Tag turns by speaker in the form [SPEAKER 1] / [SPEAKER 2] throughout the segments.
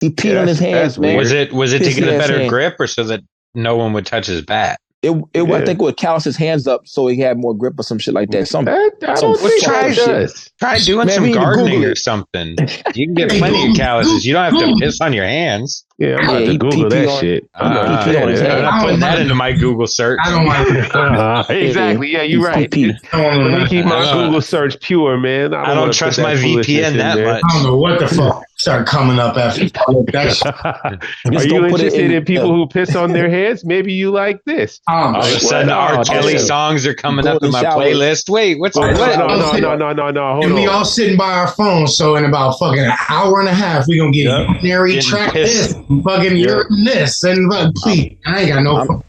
[SPEAKER 1] He peed on his hands, man.
[SPEAKER 2] Was it to
[SPEAKER 1] Pissed
[SPEAKER 2] get a
[SPEAKER 1] his
[SPEAKER 2] better
[SPEAKER 1] hand.
[SPEAKER 2] grip or so that no one would touch his bat?
[SPEAKER 1] I think it would callous his hands up so he had more grip or some shit like that.
[SPEAKER 2] I don't think
[SPEAKER 1] try
[SPEAKER 2] does. Try doing some gardening or something. You can get plenty of calluses. You don't have to piss on your hands.
[SPEAKER 3] Yeah, I'm about to Google that shit.
[SPEAKER 2] I'm not putting that into my Google search.
[SPEAKER 4] I don't like
[SPEAKER 3] exactly. Yeah, you're right. Let me keep my Google search pure, man.
[SPEAKER 2] I don't trust my VPN that much.
[SPEAKER 4] I don't know what the fuck start coming up after that shit.
[SPEAKER 3] Are you interested in people who piss on their heads? Maybe you like this.
[SPEAKER 2] All of a sudden, R. Kelly songs are coming up in my playlist. Wait, what's
[SPEAKER 3] No.
[SPEAKER 4] Hold
[SPEAKER 3] on.
[SPEAKER 4] And we all sitting by our phones, so in about fucking an hour and a half, we gonna get urinary tract this, fucking urine this, and please, I ain't got no.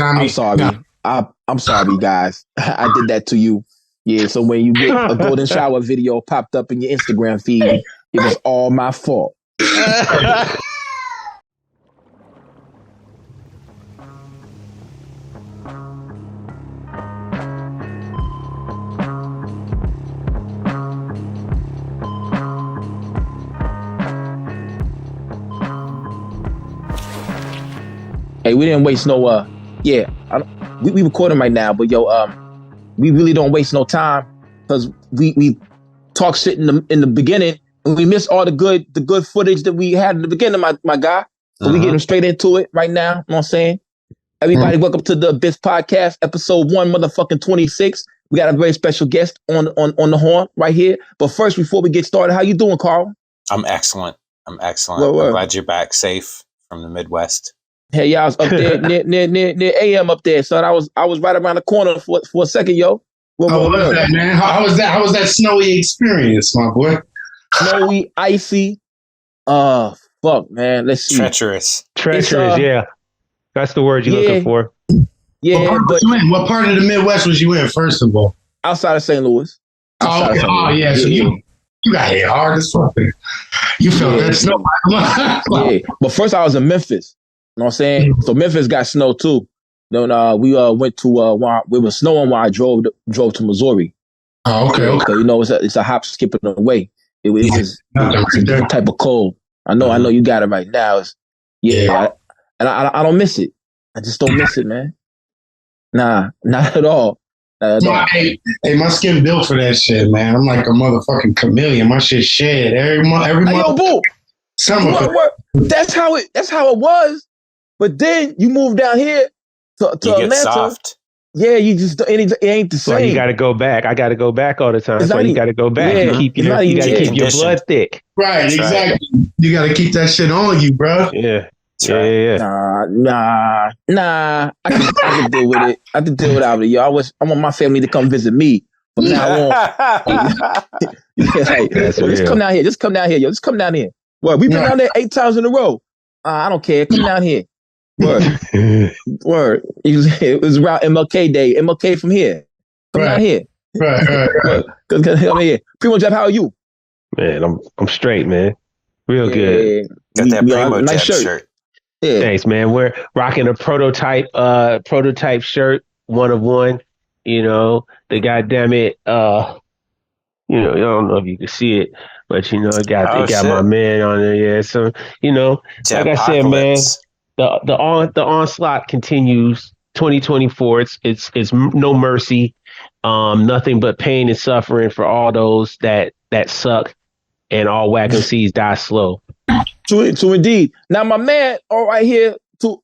[SPEAKER 1] I'm sorry. I'm sorry, guys. I did that to you. Yeah. So when you get a golden shower video popped up in your Instagram feed, it was all my fault. Hey, we didn't waste no. We recording right now, but we really don't waste no time because we talk shit in the beginning and we missed all the good footage that we had in the beginning, my guy. So we getting straight into it right now. You know what I'm saying? Everybody, welcome to the Abyss Podcast, episode 126. We got a very special guest on the horn right here. But first, before we get started, how you doing, Carl?
[SPEAKER 5] I'm excellent. I'm glad you're back safe from the Midwest.
[SPEAKER 1] Hey, yeah, I was up there near AM up there, son. I was right around the corner for a second, yo.
[SPEAKER 4] How was that, man? How was that snowy experience, my boy?
[SPEAKER 1] Snowy, icy. Fuck, man. Let's see.
[SPEAKER 5] Treacherous,
[SPEAKER 3] yeah. That's the word you're looking for.
[SPEAKER 1] Yeah,
[SPEAKER 4] what part of the Midwest was you in, first of all?
[SPEAKER 1] Outside of St. Louis.
[SPEAKER 4] Oh, okay. Yeah. So you got hit hard as fuck. You felt that snow.
[SPEAKER 1] Yeah, but first I was in Memphis. You know what I'm saying? So Memphis got snow too. Then we went to it was snowing while I drove to Missouri.
[SPEAKER 4] Oh, okay.
[SPEAKER 1] You know it's a hop, skip, and away. It's a different type of cold. I know you got it right now. I don't miss it. I just don't miss it, man. Nah, not at all.
[SPEAKER 4] Hey, my skin built for that shit, man. I'm like a motherfucking chameleon. My shit shed every month.
[SPEAKER 1] Hey, yo, boo.
[SPEAKER 4] Summer.
[SPEAKER 1] That's how it was. But then you move down here to Atlanta.
[SPEAKER 5] Soft.
[SPEAKER 1] Yeah, you just it ain't the same.
[SPEAKER 3] So you got to go back. I got to go back all the time. So you got to go back.
[SPEAKER 1] Yeah,
[SPEAKER 3] you got to keep your blood thick.
[SPEAKER 4] Right, exactly. Right. You got to keep that shit on you, bro.
[SPEAKER 3] Yeah.
[SPEAKER 1] Nah. I can deal with it. I can deal without it, yo. I want my family to come visit me from now on. Just come down here. Just come down here, yo. Just come down here. Well, we've been down there 8 times in a row. I don't care. Come down here. Word. It was around MLK Day. MLK from here. Come down here.
[SPEAKER 4] Right.
[SPEAKER 1] Come here. Primo Jeff, how are you?
[SPEAKER 3] Man, I'm straight, man. Real good.
[SPEAKER 5] Got that Primo Jeff shirt.
[SPEAKER 1] Yeah.
[SPEAKER 3] Thanks, man. We're rocking a prototype shirt, one of one. You know, the goddamn it. I don't know if you can see it, but it got my man on there. Yeah, so like I said, man, the onslaught continues. 2024, it's no mercy, nothing but pain and suffering for all those that suck, and all whack MCs die slow.
[SPEAKER 1] True indeed. Now my man, all right here.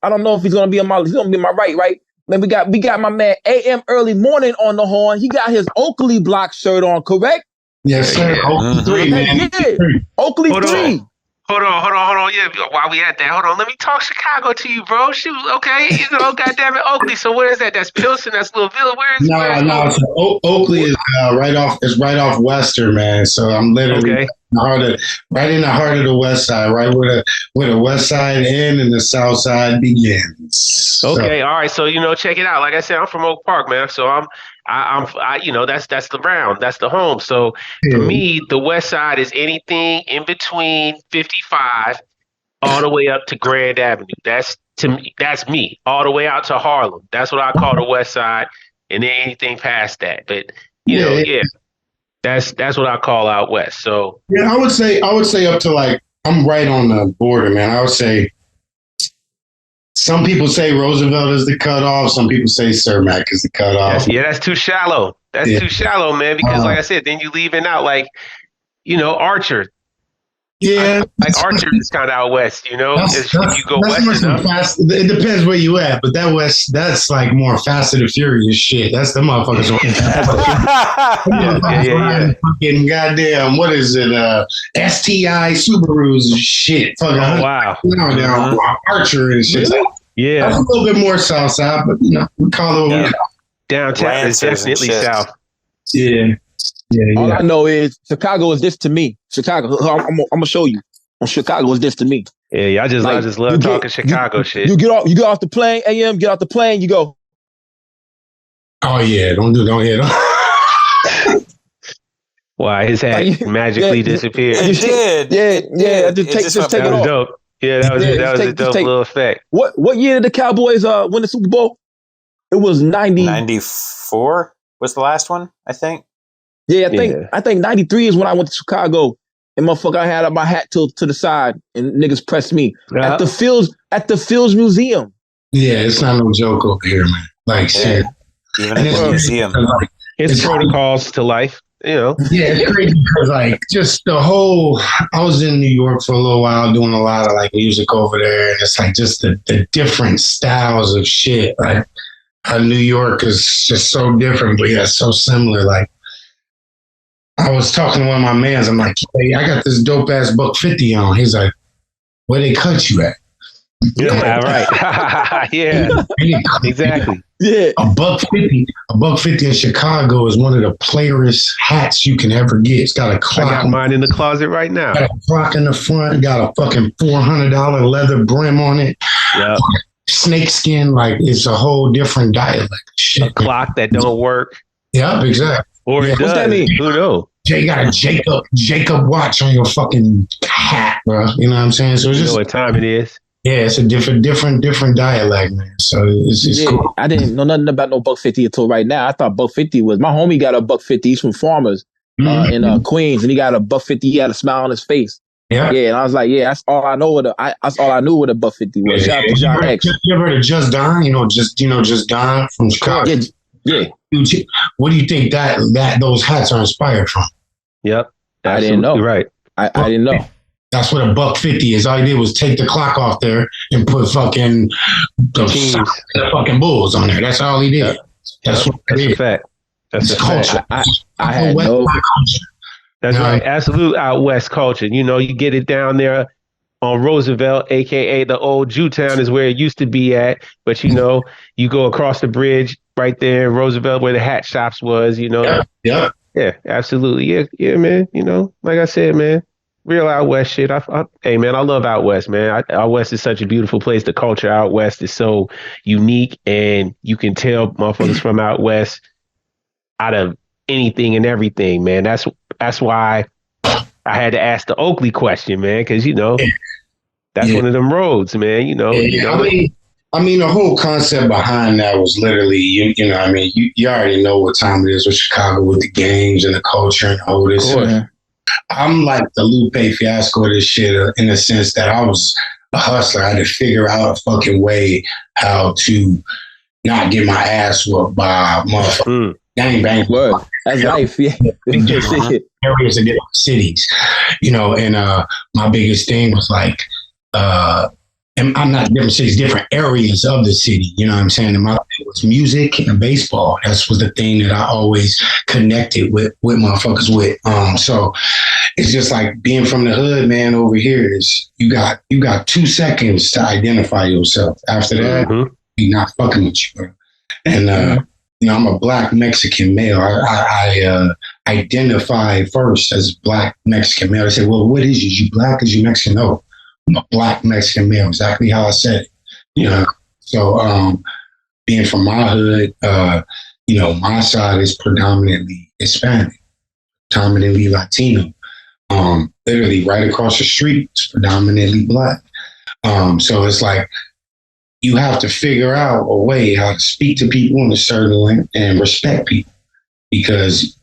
[SPEAKER 1] I don't know if he's gonna be on my right. Then we got my man AM Early Morning on the horn. He got his Oakley block shirt on, correct?
[SPEAKER 4] Yes, sir. Oakley 3, man.
[SPEAKER 1] Yeah. Oakley 3.
[SPEAKER 3] Hold on. Yeah, while we at that, hold on. Let me talk Chicago to you, bro. Shoot, okay. Goddamn it, Oakley. So where is that? That's Pilsen. That's Louisville. Where is it?
[SPEAKER 4] No. So Oakley is right off Western, man. So I'm literally right in the heart of the West Side, right where the West Side ends and the South Side begins.
[SPEAKER 3] Okay, all right. So check it out. Like I said, I'm from Oak Park, man. So I'm that's the round, that's the home. So for me, the West Side is anything in between 55 all the way up to Grand Avenue. That's me, all the way out to Harlem. That's what I call the West Side, and then anything past that. But that's what I call out west. So
[SPEAKER 4] I would say up to like I'm right on the border, man. I would say some people say Roosevelt is the cutoff. Some people say Cermak is the cutoff.
[SPEAKER 3] That's too shallow. That's too shallow, man. Because like I said, then you leaving out like, Archer.
[SPEAKER 4] Yeah,
[SPEAKER 3] like Archer is kind of out west, if you go west enough.
[SPEAKER 4] It depends where you at, but that's like more Fast and the Furious shit. That's the motherfuckers.
[SPEAKER 3] Yeah.
[SPEAKER 4] Fucking goddamn, what is it? STI Subarus and shit. Fucking
[SPEAKER 3] wow.
[SPEAKER 4] Down Archer and shit.
[SPEAKER 3] Really? Yeah,
[SPEAKER 4] that's a little bit more south side, but we call it what we call.
[SPEAKER 3] Downtown is definitely south.
[SPEAKER 4] Yeah.
[SPEAKER 1] All I know is Chicago is this to me. Chicago, I'm gonna show you. Chicago is this to me.
[SPEAKER 3] Yeah. I just love talking Chicago shit.
[SPEAKER 1] You get off the plane, AM. Get off the plane. You go.
[SPEAKER 4] Oh yeah, don't hit him.
[SPEAKER 3] Why his hat magically disappeared?
[SPEAKER 1] It did. Yeah. Just take it off.
[SPEAKER 3] Dope. Yeah, that was a dope little effect.
[SPEAKER 1] What year did the Cowboys win the Super Bowl? It was
[SPEAKER 5] 94 was the last one, I think.
[SPEAKER 1] Yeah, I think 93 is when I went to Chicago, and motherfucker, I had my hat to the side, and niggas pressed me at the Fields Museum.
[SPEAKER 4] Yeah, it's not no joke over here, man. Like shit.
[SPEAKER 5] Even in the museum,
[SPEAKER 3] it's protocols to life.
[SPEAKER 4] Yeah, it's crazy because like just the whole. I was in New York for a little while doing a lot of like music over there, and it's like just the different styles of shit. Like New York is just so different, but yeah, so similar. Like. I was talking to one of my mans. I'm like, hey, I got this dope ass $150 on. He's like, where they cut you at?
[SPEAKER 3] Yeah, right. Yeah, exactly.
[SPEAKER 1] Yeah,
[SPEAKER 4] $150 in Chicago is one of the playerist hats you can ever get. It's got a clock.
[SPEAKER 3] I got mine in the closet right now.
[SPEAKER 4] Got a clock in the front. Got a fucking $400 leather brim on it.
[SPEAKER 3] Yeah.
[SPEAKER 4] Snake skin, like it's a whole different dialect. Shit.
[SPEAKER 3] A clock that don't work.
[SPEAKER 4] Yeah, exactly.
[SPEAKER 3] Or it does. What's that mean? Who knows?
[SPEAKER 4] You got a Jacob watch on your fucking hat, bro. You know what I'm saying? So it's
[SPEAKER 3] you
[SPEAKER 4] just
[SPEAKER 3] know what time it is.
[SPEAKER 4] Yeah, it's a different dialect, man. So it's cool.
[SPEAKER 1] I didn't know nothing about no $150 until right now. I thought $150 was my homie got a $150. He's from Farmers in Queens, and he got a $150. He had a smile on his face.
[SPEAKER 4] Yeah,
[SPEAKER 1] and I was like, that's all I know. That's all I knew what a $150 was. Shout out to John X.
[SPEAKER 4] You ever heard of Just Don? Just Don from Chicago.
[SPEAKER 1] Yeah.
[SPEAKER 4] What do you think that those hats are inspired from?
[SPEAKER 3] Yep.
[SPEAKER 1] I didn't know.
[SPEAKER 3] Right.
[SPEAKER 1] I didn't know.
[SPEAKER 4] That's what a $150 is. All he did was take the clock off there and put fucking the fucking Bulls on there. That's all he did. That's what it is.
[SPEAKER 3] A fact. That's a
[SPEAKER 4] culture.
[SPEAKER 1] I had no
[SPEAKER 4] culture.
[SPEAKER 3] That's right. Absolute out west culture. You get it down there on Roosevelt, aka the old Jewtown is where it used to be at. But you go across the bridge right there in Roosevelt where the hat shops was.
[SPEAKER 4] Yeah.
[SPEAKER 3] Yeah, absolutely. Yeah, man. Like I said, man, real out west shit. Hey, man, I love out west, man. Out west is such a beautiful place. The culture out west is so unique, and you can tell motherfuckers from out west out of anything and everything, man. That's why I had to ask the Oakley question, man, because that's one of them roads, man.
[SPEAKER 4] I mean, the whole concept behind that was literally, you already know what time it is with Chicago with the games and the culture and all this. I'm like the Lupe Fiasco of this shit in the sense that I was a hustler. I had to figure out a fucking way how to not get my ass whooped by motherfuckers. Gang.
[SPEAKER 1] Word. That's life. Yeah.
[SPEAKER 4] Areas of different cities, and my biggest thing was like, and I'm not different cities, different areas of the city. You know what I'm saying? And my thing was music and baseball. That was the thing that I always connected with motherfuckers with. So it's just like being from the hood, man. Over here is you got 2 seconds to identify yourself. After that, you're not fucking with you, bro. And I'm a Black Mexican male. I identify first as Black Mexican male. I said, well, what is you? You Black? Is you Mexican? No. I'm a Black Mexican male, exactly how I said it. So being from my hood, my side is predominantly Hispanic, predominantly Latino. Literally right across the street, it's predominantly Black. So it's like you have to figure out a way how to speak to people in a certain way and respect people, because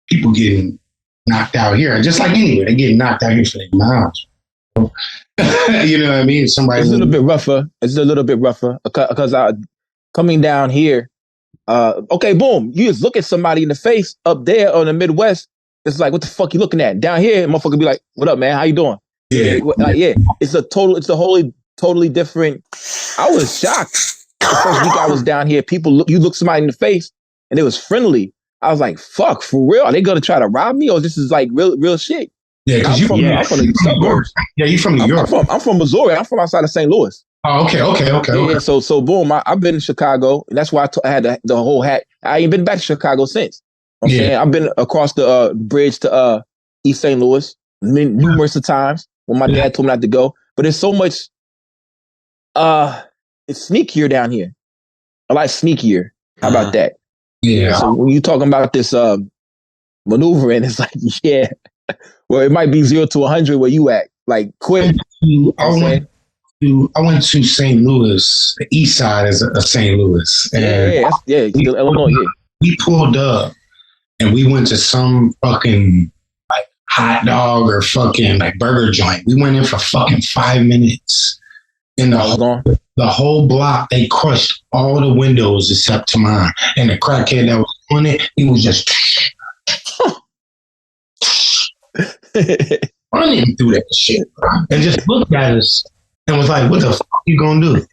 [SPEAKER 4] people getting knocked out here, and just like anywhere, they're getting knocked out here for their miles. You know what I mean? Somebody.
[SPEAKER 1] It's a little bit rougher. It's a little bit rougher because coming down here. Okay, boom. You just look at somebody in the face up there on the Midwest. It's like, what the fuck you looking at? Down here, motherfucker be like, what up, man? How you doing?
[SPEAKER 4] Yeah.
[SPEAKER 1] It's a totally different. I was shocked. The first week I was down here, you look somebody in the face and it was friendly. I was like, fuck, for real? Are they going to try to rob me or this is like real shit?
[SPEAKER 4] Yeah, because
[SPEAKER 1] I'm from the suburbs.
[SPEAKER 4] Yeah, you from New York.
[SPEAKER 1] I'm from Missouri. I'm from outside of St. Louis.
[SPEAKER 4] Oh, okay.
[SPEAKER 1] Yeah, so boom, I've been in Chicago. And that's why I had the whole hat. I ain't been back to Chicago since. You know what I'm saying? I've been across the bridge to East St. Louis numerous of times when my dad told me not to go. But there's so much, it's sneakier down here. A lot sneakier. How about that?
[SPEAKER 4] Yeah.
[SPEAKER 1] So when you talking about this maneuvering, it's like, yeah. Well, it might be 0 to 100 where you at. Like, quick.
[SPEAKER 4] I went to St. Louis, the east side of St. Louis.
[SPEAKER 1] And Illinois, yeah.
[SPEAKER 4] We pulled up and we went to some fucking like hot dog or fucking like burger joint. We went in for fucking 5 minutes. And the whole block, they crushed all the windows except to mine. And the crackhead that was on it, he was just running through that shit, bro. And just looked at us and was like, what the fuck you gonna do?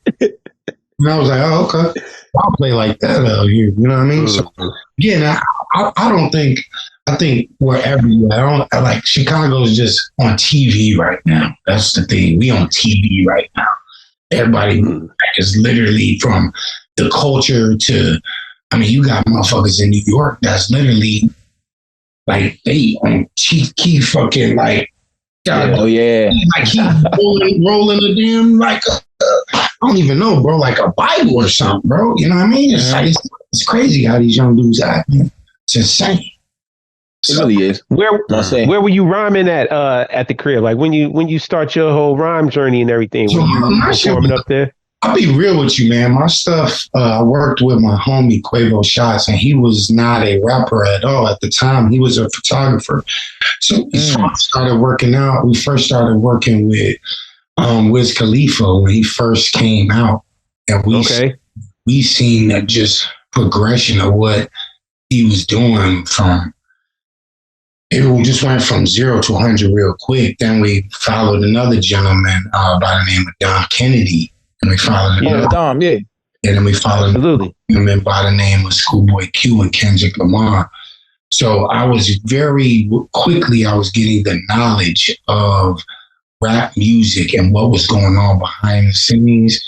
[SPEAKER 4] And I was like, oh, okay. I'll play like that out here. You know what I mean? So, again, I think we're everywhere. Like, Chicago's just on TV right now. That's the thing. We on TV right now. Everybody is literally from the culture to, I mean, you got motherfuckers in New York that's literally like they on key fucking like, God, like he rolling a damn like I don't even know, bro, like a Bible or something, bro. You know what I mean? It's like it's crazy how these young dudes act, man. It's insane.
[SPEAKER 1] It really is.
[SPEAKER 3] Where were you rhyming at the crib? Like when you start your whole rhyme journey and everything, were you performing up there?
[SPEAKER 4] I'll be real with you, man. My stuff, I worked with my homie Quavo Shots, and he was not a rapper at all at the time. He was a photographer. So we started working out. We first started working with Wiz Khalifa when he first came out. And we seen that just progression of what he was doing from, it just went from 0 to 100 real quick. Then we followed another gentleman by the name of Don Kennedy. And we followed
[SPEAKER 1] Dom,
[SPEAKER 4] And then we followed him by the name of Schoolboy Q and Kendrick Lamar. So I was very quickly, I was getting the knowledge of rap music and what was going on behind the scenes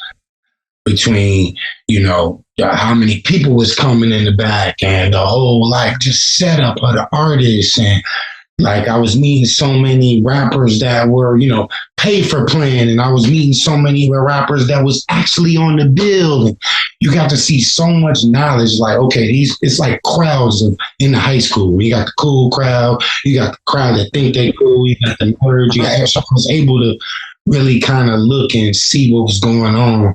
[SPEAKER 4] between, you know, how many people was coming in the back and the whole like just setup of the artists. And like I was meeting so many rappers that were, you know, pay for playing, and I was meeting so many rappers that was actually on the bill. And you got to see so much knowledge. Like, okay, it's like crowds in the high school. You got the cool crowd, you got the crowd that think they cool, you got the nerds. So I was able to really kind of look and see what was going on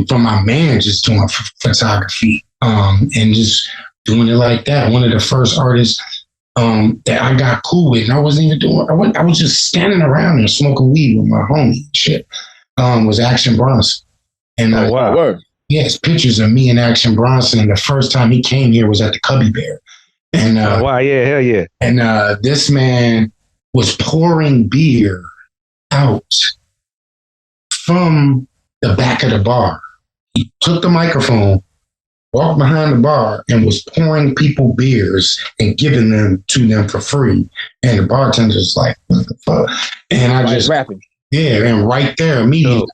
[SPEAKER 4] from my man just doing photography and just doing it like that. One of the first artists that I got cool with, and I wasn't even doing. I was just standing around and smoking weed with my homie. Shit, was Action Bronson. And yes, pictures of me and Action Bronson. And the first time he came here was at the Cubby Bear. And
[SPEAKER 3] hell yeah.
[SPEAKER 4] And this man was pouring beer out from the back of the bar. He took the microphone, walked behind the bar, and was pouring people beers and giving them to them for free. And the bartender's like, what the fuck? And I just
[SPEAKER 1] rapping.
[SPEAKER 4] Yeah, and right there immediately,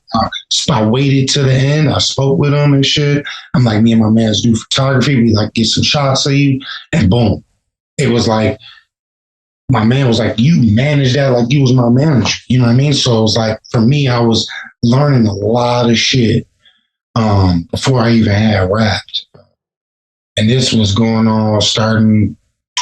[SPEAKER 4] I waited to the end. I spoke with him and shit. I'm like, me and my mans do photography. We like get some shots of you, and boom, it was like my man was like, you managed that like you was my manager. You know what I mean? So it was like for me, I was learning a lot of shit before I even had rapped. And this was going on starting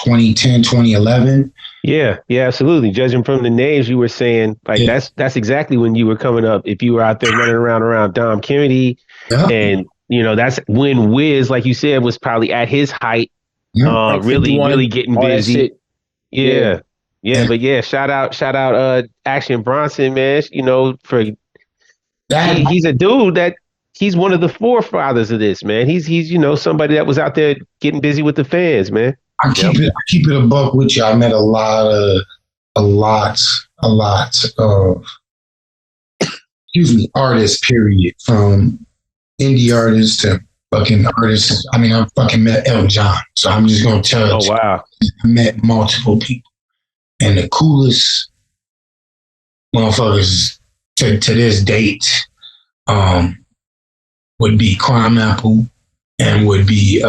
[SPEAKER 4] 2010, 2011.
[SPEAKER 3] Yeah, absolutely. Judging from the names you were saying, like that's exactly when you were coming up. If you were out there running around Dom Kennedy, and you know that's when Wiz, like you said, was probably at his height, really getting busy. Yeah. Yeah, but yeah, shout out Action Bronson, man. You know, for he's a dude that he's one of the forefathers of this, man. He's somebody that was out there getting busy with the fans, man.
[SPEAKER 4] I keep it a buck with you. I met a lot of artists, period, from indie artists to fucking artists. I mean, I fucking met Elton John, so I'm just gonna tell you.
[SPEAKER 3] Oh wow!
[SPEAKER 4] I met multiple people, and the coolest motherfuckers to this date would be Crime Apple and would be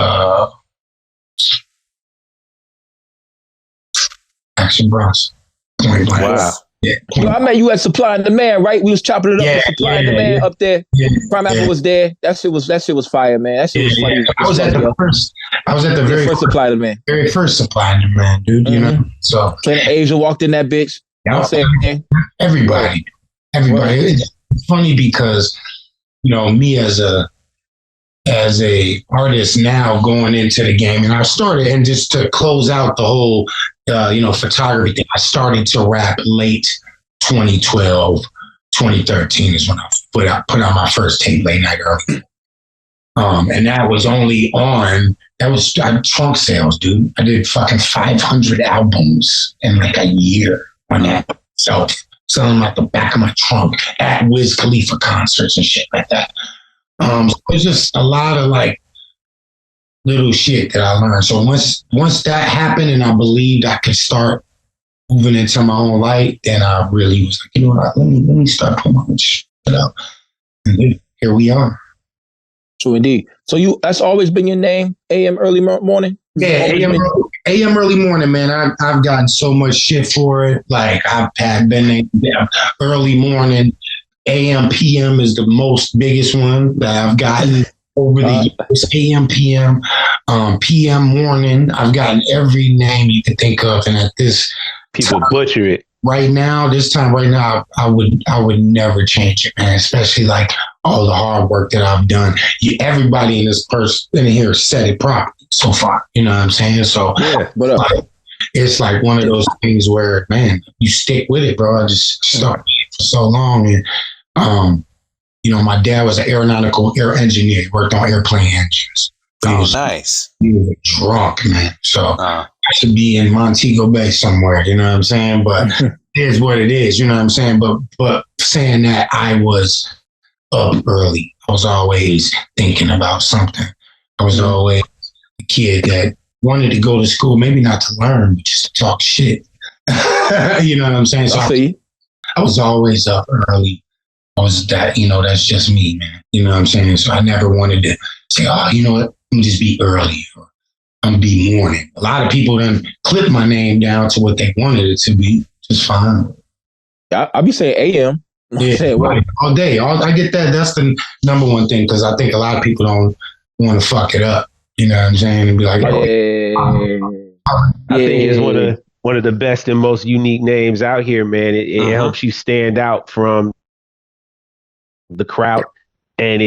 [SPEAKER 4] Action Bronson. Point blank.
[SPEAKER 3] Wow.
[SPEAKER 1] Yeah. I met you at Supply and Demand, right? We was chopping it up with Supply and Demand up there. Crime Apple was there. That shit was fire, man. That shit was funny.
[SPEAKER 4] I was at the very
[SPEAKER 1] first Supply and Demand.
[SPEAKER 4] Very first Supply and Demand, dude. You know, so
[SPEAKER 1] Planet Asia walked in that bitch. You know what I'm saying?
[SPEAKER 4] Everybody. It's funny because, you know, me as a artist now going into the game, and I started, and just to close out the whole photography thing, I started to rap late 2012, 2013 is when I put out my first tape, Late Night Early. And that was trunk sales, dude. I did fucking 500 albums in like a year on that. So selling them out the back of my trunk at Wiz Khalifa concerts and shit like that. It's just a lot of like little shit that I learned. So once that happened and I believed I could start moving into my own light, then I really was like, you know what, let me start putting my shit out. And then here we are.
[SPEAKER 1] True indeed. So that's always been your name, AM Early Morning?
[SPEAKER 4] Yeah, AM Early Morning, man. I've gotten so much shit for it. Like I've been named Early Morning. AM PM is the most biggest one that I've gotten over the years. AM PM, PM Morning. I've gotten every name you could think of, and at this
[SPEAKER 3] people butcher it.
[SPEAKER 4] Right now, I would never change it, man. Especially like all the hard work that I've done. Everybody in here said it properly so far. You know what I'm saying? So
[SPEAKER 1] yeah,
[SPEAKER 4] it's like one of those things where, man, you stick with it, bro. I just started for so long, and my dad was an aeronautical air engineer. He worked on airplane engines.
[SPEAKER 5] Nice.
[SPEAKER 4] He was a drunk, man. So I should be in Montego Bay somewhere, you know what I'm saying? But it is what it is, you know what I'm saying? But saying that, I was up early. I was always thinking about something. I was always a kid that wanted to go to school, maybe not to learn, but just to talk shit. You know what I'm saying? So I was always up early. I was that, that's just me, man. You know what I'm saying? So I never wanted to say, oh, you know what? I'm just be early or I'm be morning. A lot of people then clip my name down to what they wanted it to be. Just fine.
[SPEAKER 1] I'll be saying AM.
[SPEAKER 4] Yeah, right. All day. I get that. That's the number one thing, because I think a lot of people don't want to fuck it up. You know what I'm saying? And be like,
[SPEAKER 3] I think it's one of the best and most unique names out here, man. It helps you stand out from the crowd. And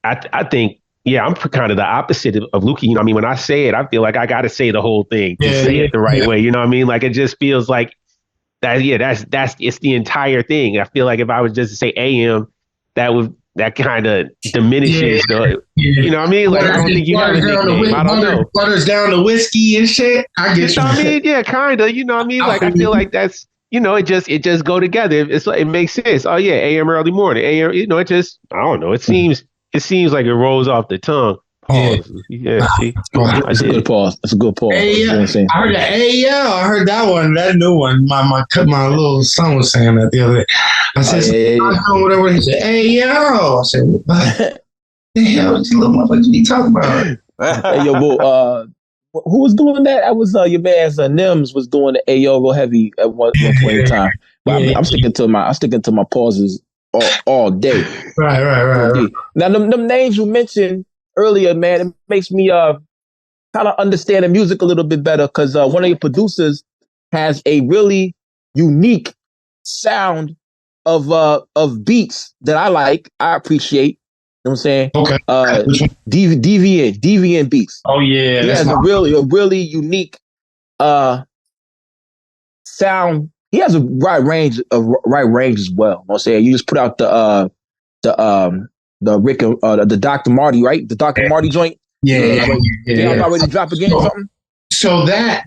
[SPEAKER 3] I think, I'm kind of the opposite of Luki. You know what I mean? When I say it, I feel like I got to say the whole thing to say it the right way. You know what I mean? Like, it just feels like that. Yeah, it's the entire thing. I feel like if I was just to say AM, that kind of diminishes the. You know what I mean? Like, I don't think you have a nickname. I don't know.
[SPEAKER 4] Waters down the whiskey and shit. I get you.
[SPEAKER 3] I mean, yeah, kind of. You know what I mean? Like, I feel like that's. It just go together. It makes sense. Oh yeah, AM Early Morning. AM. It just. I don't know. It seems like it rolls off the tongue. Pause. Yeah. See,
[SPEAKER 1] that's a good pause. That's a good pause.
[SPEAKER 4] I heard that. I heard that one. That new one. My little son was saying that the other day. I said, whatever. He said, hey yo. I said, what the hell is little motherfucker you talking about?
[SPEAKER 1] Hey yo, bro. Who was doing that? I was your man's Nims was doing the Ayo real heavy at one point in time. But I'm sticking to my pauses all day.
[SPEAKER 4] Right.
[SPEAKER 1] Now them names you mentioned earlier, man, it makes me kind of understand the music a little bit better, because one of your producers has a really unique sound of beats that I like. I appreciate. You know what I'm saying?
[SPEAKER 4] Okay.
[SPEAKER 1] Deviant beats.
[SPEAKER 4] Oh yeah.
[SPEAKER 1] He has a really unique sound. He has a right range as well. You know what I'm saying? You just put out the Rick the Dr. Marty, right? The Dr. Marty joint.
[SPEAKER 4] Yeah.
[SPEAKER 1] I'm about ready to drop again or something.
[SPEAKER 4] So that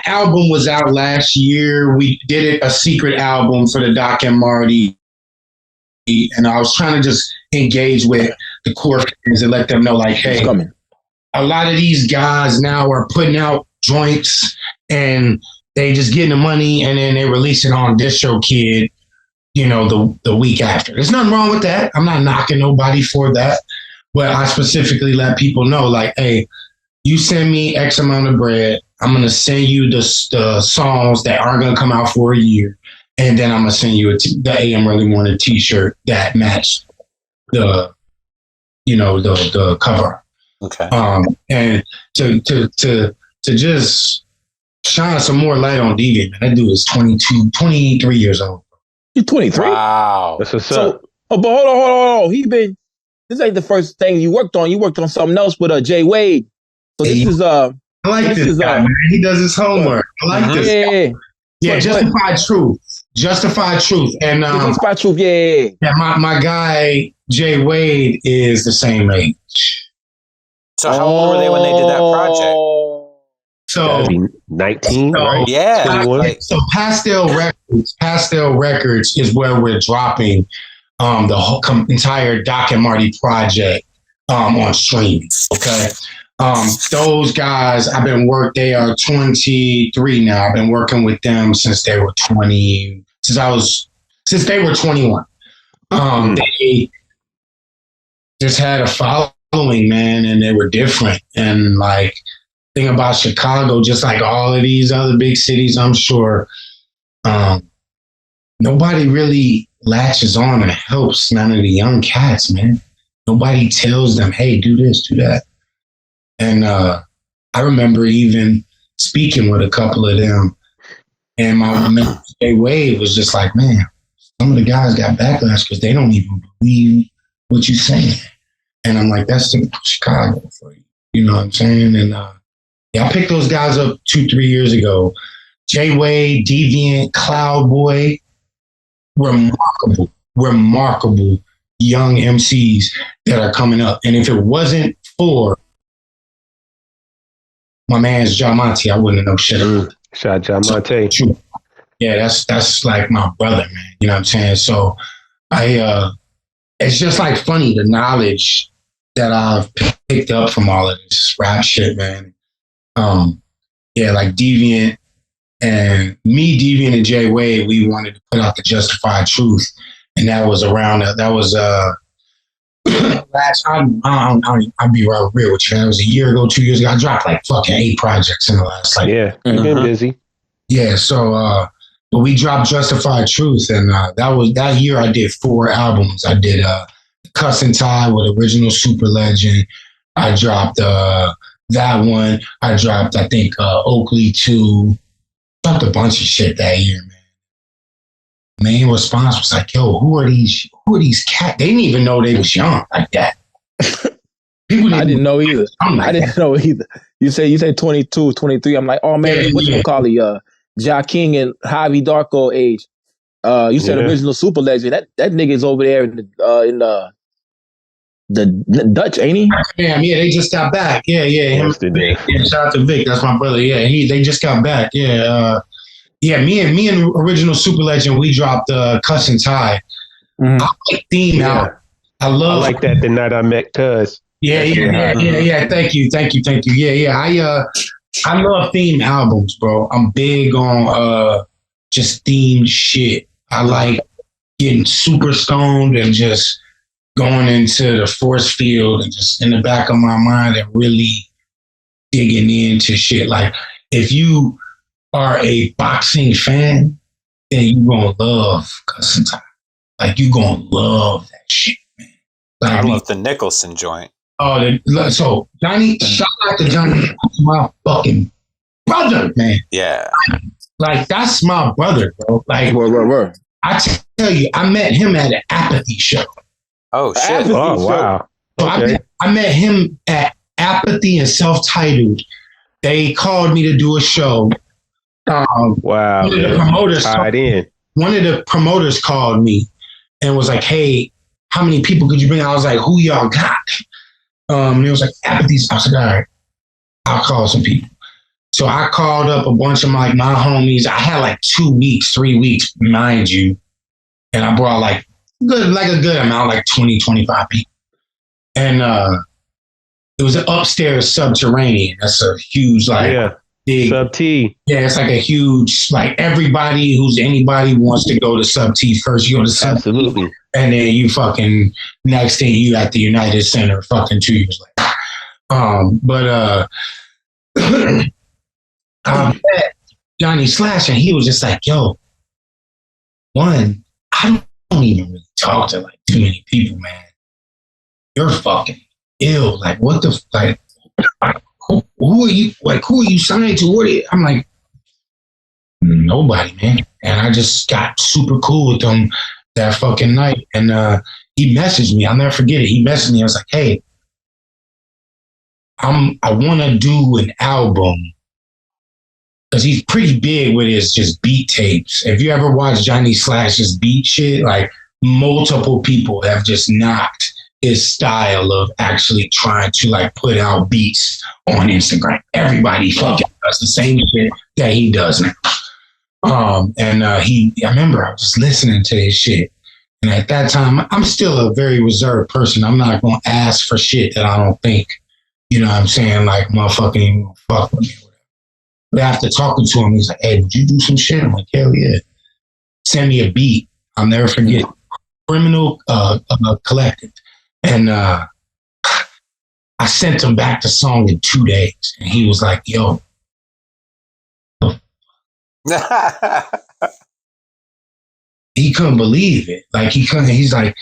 [SPEAKER 4] album was out last year. We did a secret album for the Doc and Marty, and I was trying to just engage with the core fans and let them know, like, hey, a lot of these guys now are putting out joints and they just getting the money and then they release it on DistroKid, the week after. There's nothing wrong with that. I'm not knocking nobody for that, but I specifically let people know, like, hey, you send me X amount of bread, I'm going to send you the songs that aren't going to come out for a year. And then I'm going to send you the AM Really Wanted t-shirt that matched the cover.
[SPEAKER 5] Okay.
[SPEAKER 4] And to just shine some more light on Deviant, man. That dude is 23 years old.
[SPEAKER 1] You're 23?
[SPEAKER 2] Wow.
[SPEAKER 3] That's what's up.
[SPEAKER 1] But hold on. This ain't the first thing you worked on. You worked on something else with Jay Wade. So this is
[SPEAKER 4] I like this guy, man. He does his homework. I like this guy. Yeah, Justified Truth. And
[SPEAKER 1] Justified Truth, yeah.
[SPEAKER 4] Yeah, my guy Jay Wade is the same age.
[SPEAKER 5] So how old were they when they did that project?
[SPEAKER 3] So 19, right?
[SPEAKER 5] Yeah.
[SPEAKER 4] So Pastel Records is where we're dropping the whole entire Doc and Marty project on streaming. Okay. Those guys, they are 23 now. I've been working with them since they were 20, since they were 21. They just had a following, man, and they were different. And like, thing about Chicago, just like all of these other big cities, I'm sure, nobody really latches on and helps none of the young cats, man. Nobody tells them, hey, do this, do that. And I remember even speaking with a couple of them, and my man Jay Wade was just like, man, some of the guys got backlash because they don't even believe what you're saying. And I'm like, that's typical Chicago for you. You know what I'm saying? And I picked those guys up 2-3 years ago. Jay Wade, Deviant, Cloud Boy, remarkable young MCs that are coming up. And if it wasn't for my man's Jamonte, I wouldn't know shit about it.
[SPEAKER 3] Shout out Jamonte.
[SPEAKER 4] Yeah, that's like my brother, man. You know what I'm saying? So it's just like funny, the knowledge that I've picked up from all of this rap shit, man. Like Deviant and Jay Wade, we wanted to put out the Justified Truth. And that was around, I'll be real with you. That was a year ago, 2 years ago. I dropped like fucking 8 projects in the last
[SPEAKER 3] you've been busy.
[SPEAKER 4] Yeah, so but we dropped Justified Truth, and that year I did 4 albums. I did Cuss and Tie with Original Super Legend. I dropped that one. I dropped, I think, Oakley 2. Dropped a bunch of shit that year, man. Main response was like, yo, who are these cats? They didn't even know they was young like that.
[SPEAKER 1] I didn't know either. I didn't know either. You say 22, 23. I'm like, oh man, what you call it? Ja King and Javi Darko age. You said Original Super Legend. That nigga's over there in the Dutch, ain't he?
[SPEAKER 4] Damn, yeah, they just got back. Yeah. Shout out to Vic. That's my brother. Yeah, they just got back. Yeah. Me and Original Super Legend, we dropped Cuss and Tie. I like theme out. I
[SPEAKER 3] like that the night I met Cuz.
[SPEAKER 4] Yeah. Thank you. Yeah. I love theme albums, bro. I'm big on just themed shit. I like getting super stoned and just going into the force field and just in the back of my mind and really digging into shit. Like, if you are a boxing fan, then you gonna love Cuss and Tie. Like, you gonna love that shit, man. Like,
[SPEAKER 5] I love the Nicholson joint.
[SPEAKER 4] So Johnny, shout out to Johnny, my fucking brother, man.
[SPEAKER 5] Yeah.
[SPEAKER 4] Like, that's my brother, bro. Like,
[SPEAKER 1] word.
[SPEAKER 4] I tell you, I met him at an Apathy show.
[SPEAKER 5] Oh, shit.
[SPEAKER 3] Oh, wow.
[SPEAKER 4] Okay. I met him at Apathy and Self-Titled. They called me to do a show.
[SPEAKER 3] Wow,
[SPEAKER 4] one of the promoters
[SPEAKER 3] tied in.
[SPEAKER 4] One of the promoters called me and was like, "Hey, how many people could you bring?" I was like, "Who y'all got?" And it was like, "Apathy's." I was like, "All right, I'll call some people." So I called up a bunch of my homies. I had like 2 weeks, 3 weeks, mind you, and I brought like a good amount, like 20, 25 people. And it was an upstairs subterranean. That's a huge, big
[SPEAKER 3] Sub T.
[SPEAKER 4] Yeah, it's like a huge, everybody who's anybody wants to go to Sub T first. You go to Sub
[SPEAKER 3] Absolutely.
[SPEAKER 4] T, and then you fucking next thing you at the United Center fucking 2 years later. I met Johnny Slash, and he was just like, "Yo, one, I don't even really talk to like too many people, man. You're fucking ill. Like, what the who are you? Like, who are you signed to? What are you?" I'm like, "Nobody, man." And I just got super cool with him that fucking night. And he messaged me. I'll never forget it. He messaged me. I was like, "Hey, I want to do an album." Because he's pretty big with his just beat tapes. If you ever watch Johnny Slash's beat shit, like multiple people have just knocked his style of actually trying to like put out beats on Instagram. Everybody fucking does the same shit that he does now. I remember I was just listening to his shit. And at that time, I'm still a very reserved person. I'm not going to ask for shit that I don't think, you know what I'm saying, like motherfucking fuck with me. But after talking to him, he's like, "Hey, would you do some shit?" I'm like, "Hell yeah." Send me a beat. I'll never forget. Criminal Collective. And I sent him back the song in 2 days. And he was like, "Yo." He couldn't believe it. Like, he's like,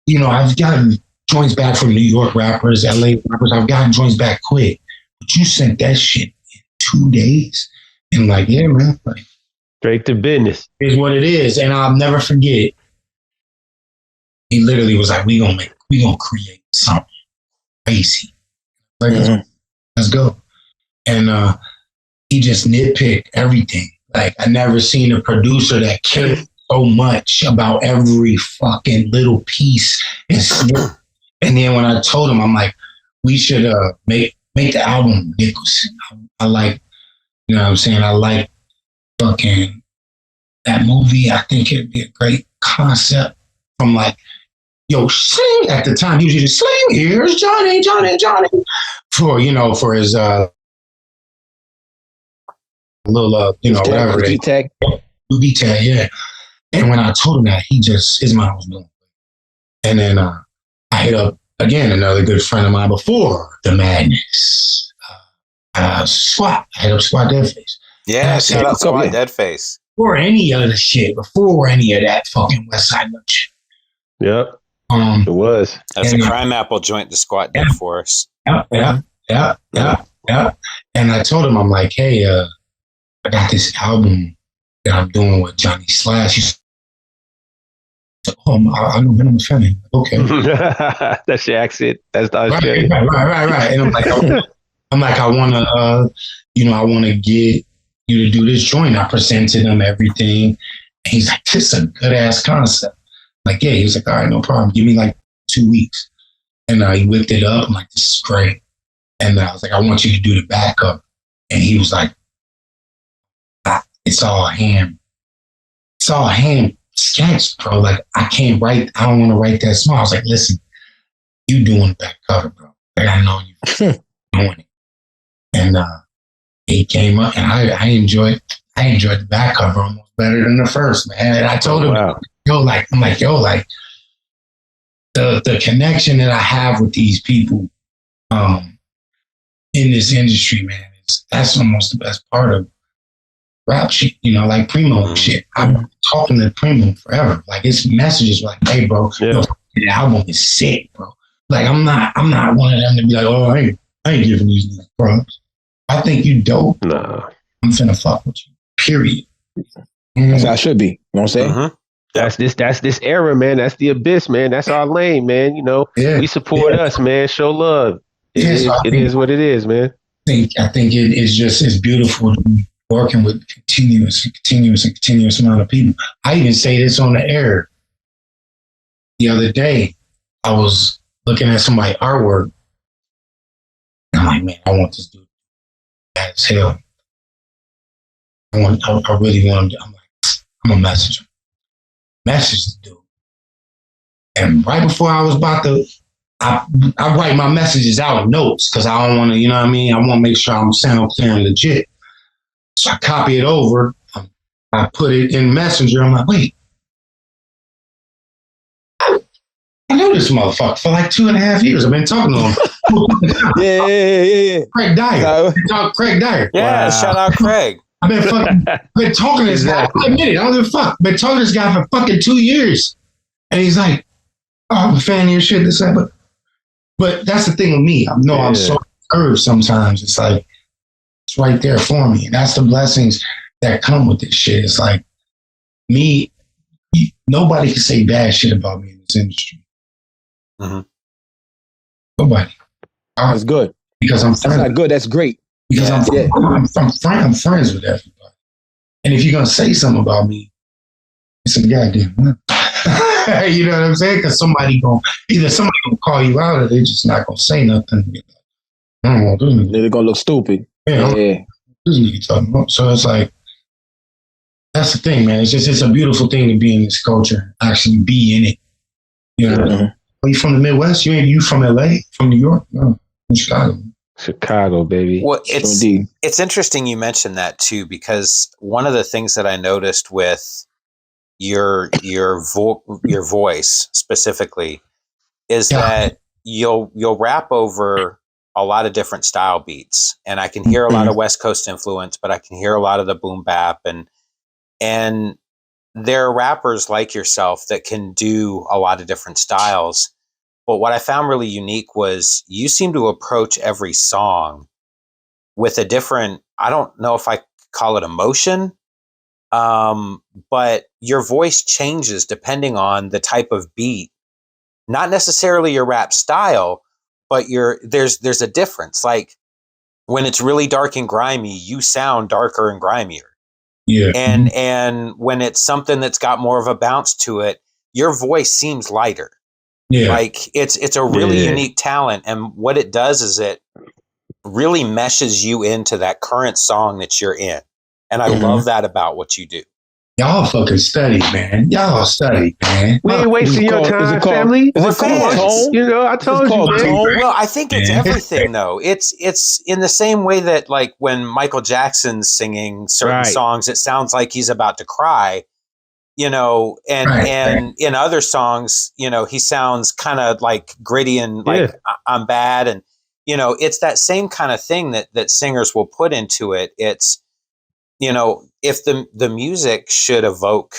[SPEAKER 4] "I've gotten joints back from New York rappers, LA rappers. I've gotten joints back quick. But you sent that shit 2 days." And like, yeah, man, like
[SPEAKER 3] straight to business
[SPEAKER 4] is what it is. And I'll never forget. He literally was like, we gonna create something crazy. Like, let's go. And he just nitpicked everything. Like, I never seen a producer that cared so much about every fucking little piece and snip. And then when I told him, I'm like, we should make the album ridiculous. I like, you know what I'm saying? I like fucking that movie. I think it'd be a great concept from like, yo, sing. At the time, he was just sing. Here's Johnny. For his little, whatever.
[SPEAKER 1] V-Tech.
[SPEAKER 4] V-Tech, yeah. And when I told him that, his mind was blown. And then I hit up, again, another good friend of mine before the madness. Squat. I hit up Squat Deadface.
[SPEAKER 5] Yeah, shout out Squat Deadface.
[SPEAKER 4] Before any of the shit, before any of that fucking West Side shit.
[SPEAKER 3] Yep. It was.
[SPEAKER 5] That's a Crime Apple joint the Squat did for us.
[SPEAKER 4] Yeah. And I told him, I'm like, "Hey, I got this album that I'm doing with Johnny Slash." He said, "Oh, I know him, fan." Okay.
[SPEAKER 3] That's your accent. That's the
[SPEAKER 4] Australian. Right. And I'm like, I want to, I want to get you to do this joint. I presented him everything. And he's like, "This is a good ass concept." I'm like, yeah. He was like, "All right, no problem. Give me like 2 weeks." And he whipped it up. I'm like, "This is great." And I was like, "I want you to do the backup." And he was like, it's all hand sketch, bro. Like, I don't want to write that song. I was like, "Listen, you doing the back cover, bro. Like, I know you doing it." And he came up, and I enjoyed the back cover almost better than the first, man. And I told him,
[SPEAKER 3] wow.
[SPEAKER 4] The connection that I have with these people in this industry, man, that's almost the best part of rap shit, like Primo and shit. I've been talking to Primo forever. Like, his messages were like, "Hey, bro, the album is sick, bro." Like, I'm not one of them to be like, "Oh, I ain't giving these niggas props. I think you dope.
[SPEAKER 3] Nah.
[SPEAKER 4] I'm finna fuck with you. Period."
[SPEAKER 1] That's how it should be. You know what I'm saying?
[SPEAKER 3] That's this era, man. That's the abyss, man. That's our lane, man. We support us, man. Show love. It is what it is, man.
[SPEAKER 4] I think it's beautiful working with continuous amount of people. I even say this on the air. The other day, I was looking at somebody's artwork. I'm like, man, I want this dude bad as hell. I really want him to, I'm like, I'm gonna message him. Message the dude. And right before I was about to, I write my messages out in notes because I don't want to, you know what I mean? I want to make sure I'm sound clear and legit. So I copy it over. I put it in Messenger. I'm like, wait. I know this motherfucker for like 2.5 years. I've been talking to him.
[SPEAKER 1] Yeah.
[SPEAKER 4] Craig Dyer. Craig Dyer.
[SPEAKER 5] Yeah, wow. Shout out Craig.
[SPEAKER 4] I've been talking to this guy. I admit it. I don't give a fuck. Been talking to this guy for fucking 2 years. And he's like, oh, I'm a fan of your shit, this, that. But that's the thing with me. I'm so curved sometimes. It's like, it's right there for me. And that's the blessings that come with this shit. It's like, me, nobody can say bad shit about me in this industry.
[SPEAKER 5] Mm-hmm.
[SPEAKER 4] Nobody.
[SPEAKER 1] That's good.
[SPEAKER 4] Because I'm
[SPEAKER 1] friends. That's not good. That's great.
[SPEAKER 4] Because I'm friends with everybody. And if you're going to say something about me, it's a goddamn you know what I'm saying? Because somebody gonna call you out, or they're just not gonna say nothing. I don't want to do anything.
[SPEAKER 1] They're gonna look stupid.
[SPEAKER 4] Yeah. This nigga talking about. So it's like, that's the thing, man. It's a beautiful thing to be in this culture, actually be in it. You know, Are you from the Midwest? You from LA? From New York? No, from Chicago.
[SPEAKER 3] Chicago, baby.
[SPEAKER 5] Well, it's interesting you mentioned that too, because one of the things that I noticed with your voice specifically is that you'll rap over a lot of different style beats, and I can hear a lot of West Coast influence, but I can hear a lot of the boom bap, and there are rappers like yourself that can do a lot of different styles. But what I found really unique was you seem to approach every song with a different, I don't know if I call it emotion, but your voice changes depending on the type of beat. Not necessarily your rap style, but there's a difference. Like when it's really dark and grimy, you sound darker and grimier.
[SPEAKER 4] Yeah.
[SPEAKER 5] And when it's something that's got more of a bounce to it, your voice seems lighter.
[SPEAKER 4] Yeah.
[SPEAKER 5] Like it's a really unique talent. And what it does is it really meshes you into that current song that you're in. And I love that about what you do.
[SPEAKER 4] Y'all fucking study, man. Y'all study, man.
[SPEAKER 3] We ain't wasting your time, family.
[SPEAKER 5] We're fans.
[SPEAKER 3] You know, I told you, man.
[SPEAKER 5] Well, I think it's everything, though. It's in the same way that, like, when Michael Jackson's singing certain songs, it sounds like he's about to cry, you know, and in other songs, you know, he sounds kind of like gritty and like, I'm bad. And, you know, it's that same kind of thing that singers will put into it. It's, you know, if the music should evoke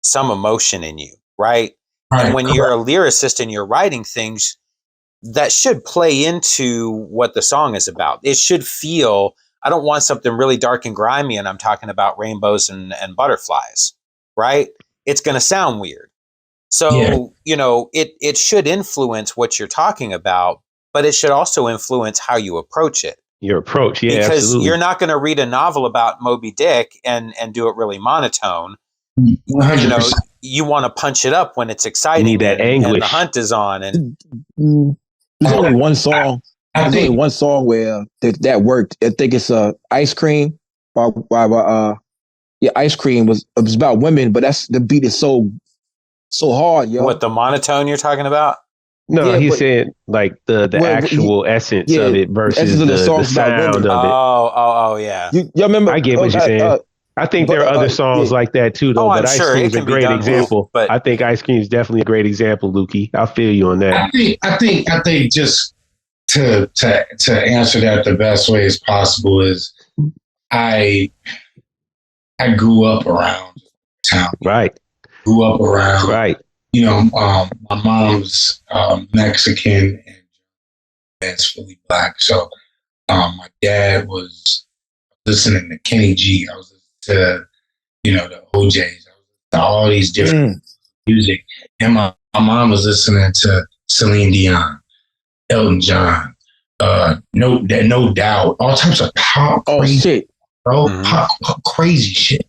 [SPEAKER 5] some emotion in you, right? And when you're a lyricist and you're writing things, that should play into what the song is about. It should feel, I don't want something really dark and grimy and I'm talking about rainbows and butterflies, right? It's going to sound weird. So, you know, it should influence what you're talking about, but it should also influence how you approach it.
[SPEAKER 3] Your approach,
[SPEAKER 5] because
[SPEAKER 3] absolutely.
[SPEAKER 5] You're not going to read a novel about Moby Dick and do it really monotone.
[SPEAKER 4] 100%.
[SPEAKER 5] You know, you want to punch it up when it's exciting.
[SPEAKER 3] You need that anguish.
[SPEAKER 5] And the hunt is on. And
[SPEAKER 1] there's only one song. There's only one song where that worked. I think it's Ice Cream. Ice Cream was about women, but the beat is so hard, yo.
[SPEAKER 5] What, the monotone you're talking about?
[SPEAKER 3] No, he said like the actual essence of it versus the sound of it.
[SPEAKER 5] Oh, yeah.
[SPEAKER 1] Y'all remember?
[SPEAKER 3] I get what you're saying. I think there are other songs like that too, though. But Ice Cream's a great example. But I think Ice Cream is definitely a great example, Lukey. I'll feel you on that.
[SPEAKER 4] I think just to answer that the best way as possible is I grew up around town.
[SPEAKER 3] Right.
[SPEAKER 4] Grew up around.
[SPEAKER 3] Right.
[SPEAKER 4] You know, my mom's Mexican and dad's fully black. So my dad was listening to Kenny G. I was listening to, you know, the OJs. I was listening to all these different music. And my mom was listening to Celine Dion, Elton John, No Doubt, all types of pop.
[SPEAKER 1] Oh, shit.
[SPEAKER 4] bro. Crazy shit.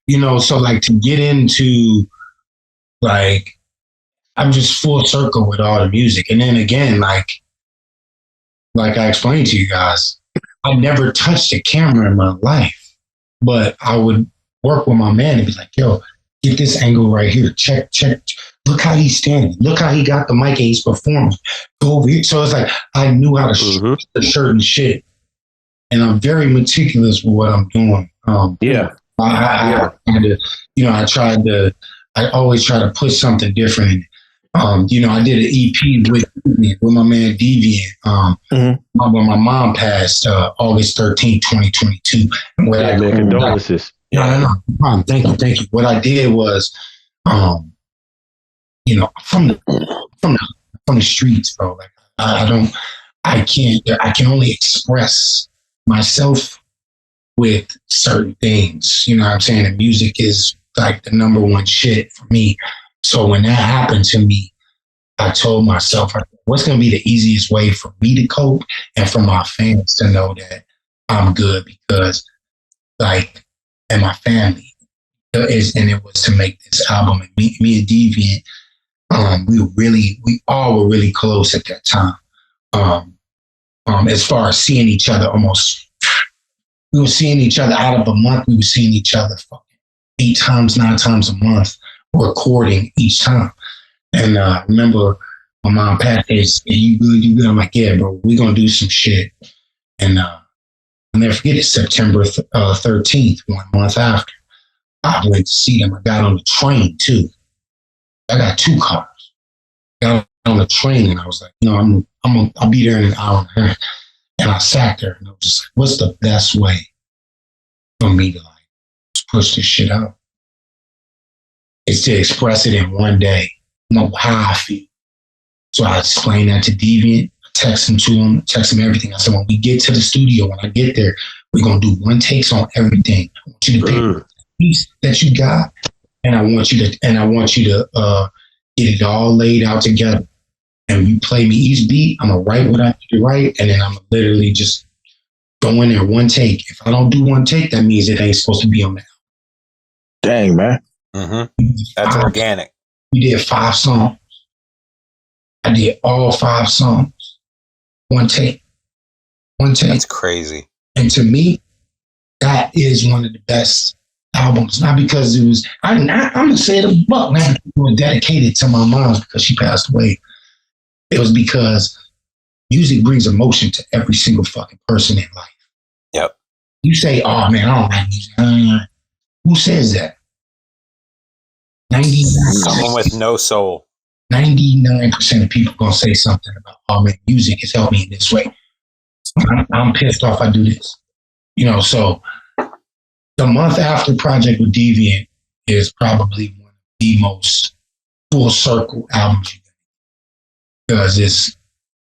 [SPEAKER 4] You know, so like to get into like I'm just full circle with all the music. And then again, like I explained to you guys, I never touched a camera in my life, but I would work with my man and be like, yo, get this angle right here. Check. Look how he's standing. Look how he got the mic and he's performing. Go over here. So it's like I knew how to shoot certain shit. And I'm very meticulous with what I'm doing. I always try to put something different in it. You know, I did an EP with my man Deviant. When my mom passed August 13th, 2022.
[SPEAKER 3] Man, condolences.
[SPEAKER 4] No problem. Thank you. What I did was, you know, from the streets, bro. Like I can only express myself with certain things. You know what I'm saying? And music is like the number one shit for me. So when that happened to me, I told myself, what's going to be the easiest way for me to cope and for my fans to know that I'm good because, like, and my family and it was to make this album. And me and Deviant, we all were really close at that time. As far as seeing each other, we were seeing each other out of a month. We were seeing each other 8 times, 9 times a month, recording each time. And I remember my mom passed, said, you good? I'm like, yeah, bro, we're going to do some shit. And I'll never forget it, September 13th, 1 month after. I went to see them. I got on the train, too. I got 2 cars. Got on the train, and I was like, no, I'll be there in an hour. And I sat there, and I was just like, what's the best way for me to, like, push this shit out? It's to express it in one day. Know how I feel. So I explained that to Deviant, text him everything. I said, when we get to the studio, when I get there, we're going to do 1 takes on everything. I want you to pick the piece that you got, and I want you to get it all laid out together. And you play me each beat, I'm going to write what I need to write, and then I'm literally just go in there 1 take. If I don't do 1 take, that means it ain't supposed to be on there.
[SPEAKER 1] Dang, man.
[SPEAKER 5] That's organic.
[SPEAKER 4] We did 5 songs. I did all 5 songs. 1 take.
[SPEAKER 5] That's crazy.
[SPEAKER 4] And to me, that is one of the best albums. Not because it was, I'm going to say it a buck, man. It was dedicated to my mom because she passed away. It was because music brings emotion to every single fucking person in life.
[SPEAKER 5] Yep.
[SPEAKER 4] You say, oh man, I don't like music. Who says that? 99%.
[SPEAKER 5] Someone with no soul.
[SPEAKER 4] 99% of people gonna say something about, oh man, music has helped me in this way. I'm pissed off I do this. You know, so the month after Project with Deviant is probably one of the most full circle albums you get. Because it's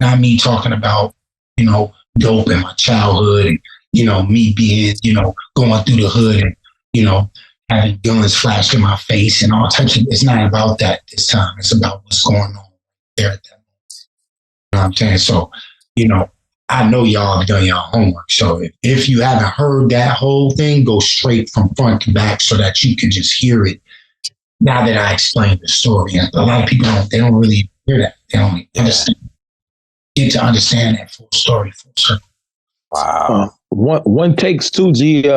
[SPEAKER 4] not me talking about, you know, dope in my childhood and, you know, me being, you know, going through the hood and, you know, having guns flashed in my face and all types of, it's not about that this time. It's about what's going on there at that moment. You know what I'm saying? So, you know, I know y'all have done your homework. So if you haven't heard that whole thing, go straight from front to back so that you can just hear it. Now that I explained the story, a lot of people don't really hear that. They don't get to understand that full story, full circle.
[SPEAKER 5] Wow.
[SPEAKER 1] One takes 2, G.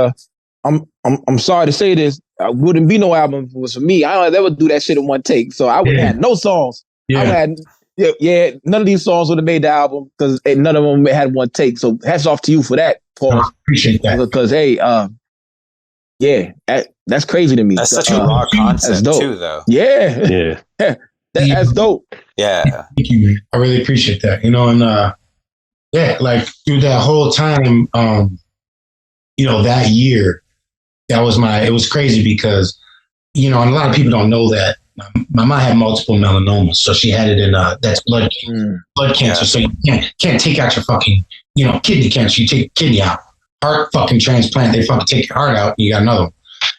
[SPEAKER 1] I'm sorry to say this. I wouldn't be no album if it was for me. I don't ever do that shit in 1 take. So I would have had no songs. Yeah. I would have had, none of these songs would have made the album because none of them had 1 take. So hats off to you for that, Paul.
[SPEAKER 4] I appreciate that.
[SPEAKER 1] Because hey, that's crazy to me.
[SPEAKER 5] That's such a raw concept too, though.
[SPEAKER 1] Yeah. That's dope.
[SPEAKER 5] Yeah.
[SPEAKER 4] Thank you, man. I really appreciate that. You know, and like through that whole time, you know, that year, it was crazy because, you know, and a lot of people don't know that my mom had multiple melanomas. So she had it in, that's blood cancer. So you can't take out your fucking, you know, kidney cancer. You take kidney out. Heart fucking transplant, they fucking take your heart out, you got another one.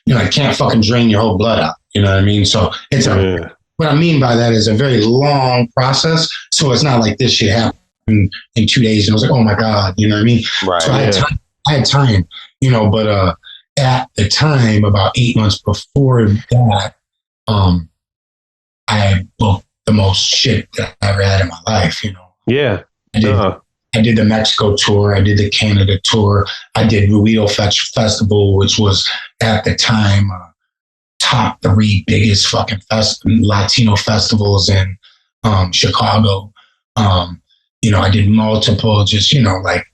[SPEAKER 4] You know, I can't fucking drain your whole blood out. You know what I mean? So it's what I mean by that is a very long process. So it's not like this shit happened in 2 days and I was like, oh my God, you know what I mean?
[SPEAKER 5] Right.
[SPEAKER 4] So I had time. But at the time, about 8 months before that, I booked the most shit that I ever had in my life.
[SPEAKER 3] Yeah.
[SPEAKER 4] I did the Mexico tour. I did the Canada tour. I did Ruido Festival, which was at the time top 3 biggest fucking Latino festivals in Chicago. I did multiple, just like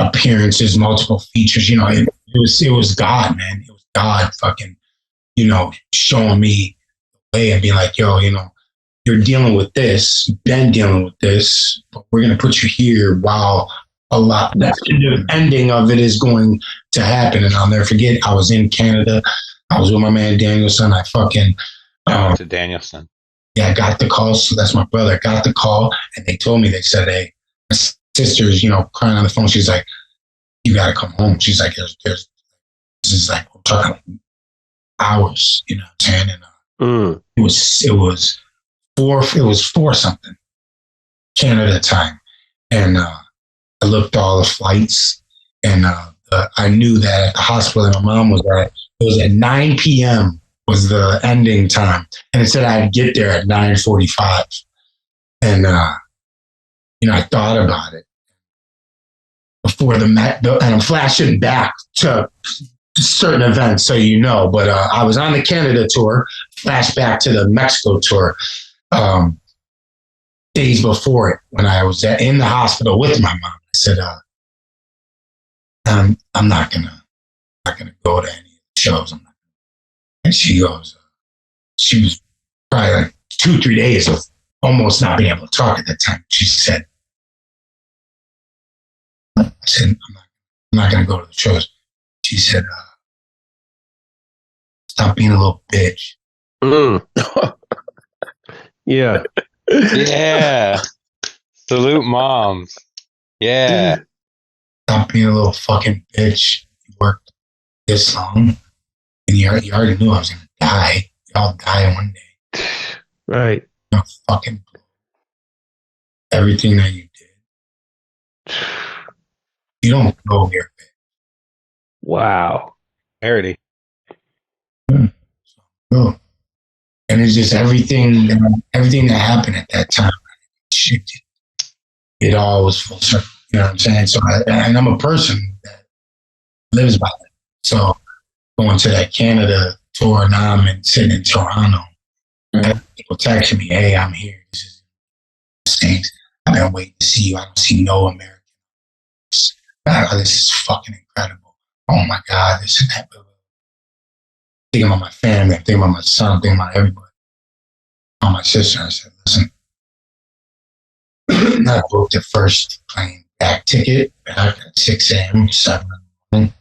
[SPEAKER 4] appearances, multiple features. It was God, man. It was God fucking, showing me the way and being like, yo, you're dealing with this, you've been dealing with this, but we're going to put you here while the ending of it is going to happen. And I'll never forget, I was in Canada. I was with my man Danielson. I fucking...
[SPEAKER 2] to Danielson.
[SPEAKER 4] Yeah, I got the call. So that's my brother. I got the call and they said, hey, my sister's, crying on the phone. She's like, you got to come home. She's like, this is like, we're talking hours, what I'm saying? And it was 4 something Canada time. And I looked all the flights and I knew that at the hospital that my mom was at, it was at 9 p.m. was the ending time. And it said I'd get there at 9:45. And, I thought about it before and I'm flashing back to certain events, so but I was on the Canada tour, flashback to the Mexico tour, days before it, when I was in the hospital with my mom. I said, I'm not gonna go to any of the shows. And she goes, she was probably like 2-3 days of almost not being able to talk at that time. She said, I said, I'm not gonna go to the shows. She said, stop being a little bitch.
[SPEAKER 3] Yeah.
[SPEAKER 2] Yeah. Salute moms. Yeah.
[SPEAKER 4] Stop being a little fucking bitch. You worked this long and you already knew I was going to die. Y'all die one day.
[SPEAKER 3] Right.
[SPEAKER 4] Fucking everything that you did. You don't go here.
[SPEAKER 3] Wow.
[SPEAKER 2] Parody.
[SPEAKER 4] No. And it's just everything that happened at that time. It all was full circle. You know what I'm saying? So, and I'm a person that lives by that. So, going to that Canada tour now, I'm sitting in Toronto. People texting me, "Hey, I'm here. This is things. I've been waiting to see you. I don't see no Americans. This is fucking incredible. Oh my God, this and that." Thinking about my family, thinking about my son, thinking about everybody. On my sister, I said, "Listen, I booked the first plane back ticket back at 6 a.m., 7 in the morning.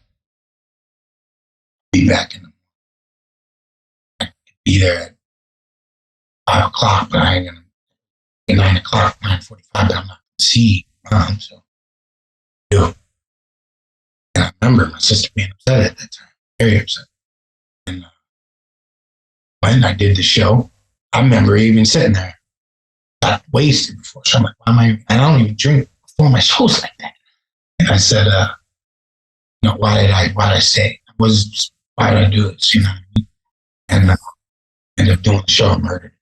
[SPEAKER 4] Be back in the morning. I could be there at 5 o'clock, but I ain't going to, at 9 o'clock, 9:45, but I'm not going to see mom." So, and I remember my sister being upset at that time, very upset. And when I did the show, I remember even sitting there, got wasted before. So I'm like, I don't even drink before my shows like that. And I said, why did I say it? Why did I do it? You know what I mean? And ended up doing the show and murdered.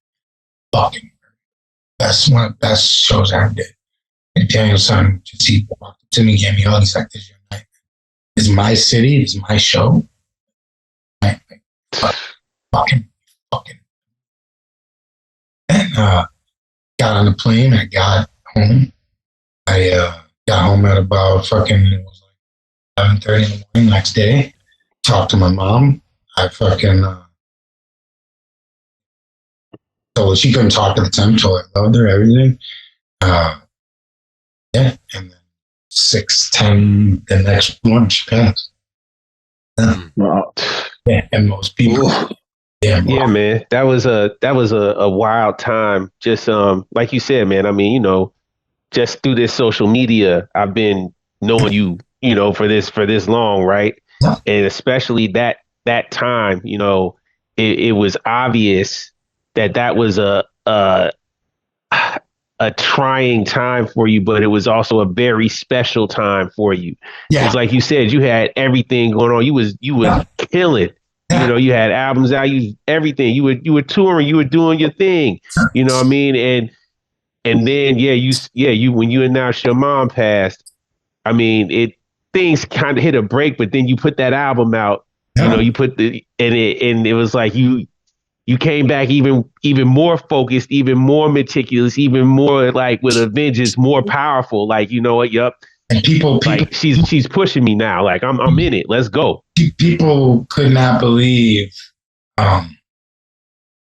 [SPEAKER 4] Fucking murdered. That's one of the best shows I ever did. And Danielson, he walked up to me, gave me all these like, "This is your night. This is my city. This is my show." Fucking. And got on the plane. I got home. I got home at about fucking, it was like 11:30 in the morning next day. Talked to my mom. I fucking told her she couldn't talk at the time. Told her I loved her, everything. Yeah, and then 6:10 the next morning she passed.
[SPEAKER 1] Wow.
[SPEAKER 4] Yeah, and most people.
[SPEAKER 3] Yeah, man, that was a wild time. Just like you said, man. I mean, just through this social media, I've been knowing you, for this long, right?
[SPEAKER 4] Yeah.
[SPEAKER 3] And especially that time, it was obvious that was a a trying time for you, but it was also a very special time for you.
[SPEAKER 4] Yeah.
[SPEAKER 3] It's like you said, you had everything going on. You was killing. Yeah. You know, you had albums out, everything. You were touring, you were doing your thing. You know what I mean? And then you when you announced your mom passed, I mean, things kind of hit a break, but then you put that album out. Yeah. You know, you put and it was like you came back even more focused, even more meticulous, even more like with a vengeance, more powerful. Like, you know what? Yup.
[SPEAKER 4] And people
[SPEAKER 3] like she's pushing me now. Like I'm in it. Let's go.
[SPEAKER 4] People could not believe,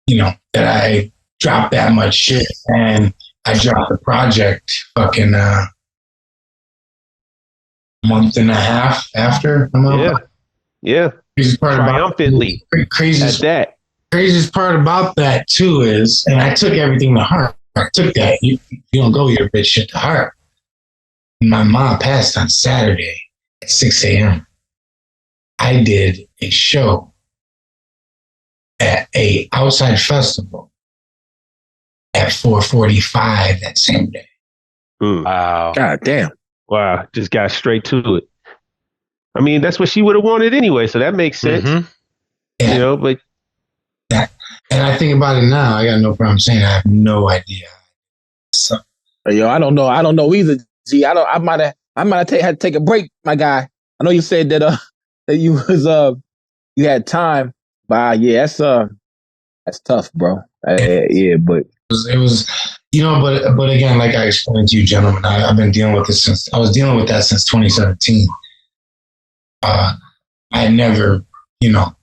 [SPEAKER 4] you know, that I dropped that much shit, and I dropped the project fucking month and a half after.
[SPEAKER 3] Yeah.
[SPEAKER 4] Craziest part
[SPEAKER 3] triumphantly.
[SPEAKER 4] Craziest part about that too is, and I took everything to heart. I took that. You don't go your bitch shit to heart. My mom passed on Saturday at 6 a.m. I did a show at a outside festival at 4:45 that same day.
[SPEAKER 2] Wow.
[SPEAKER 1] God damn.
[SPEAKER 3] Wow. Just got straight to it. I mean, that's what she would have wanted anyway, so that makes sense.
[SPEAKER 4] Mm-hmm. Yeah.
[SPEAKER 3] You know, but
[SPEAKER 4] and I think about it now, I got no problem saying I have no idea. So,
[SPEAKER 1] yo, I don't know either. Gee, I might have had to take a break, my guy. I know you said that that you was you had time, but yeah, that's tough, bro. Yeah, but
[SPEAKER 4] it was, you know, but again, like I explained to you, gentlemen, I've been dealing with this since 2017. I never, you know,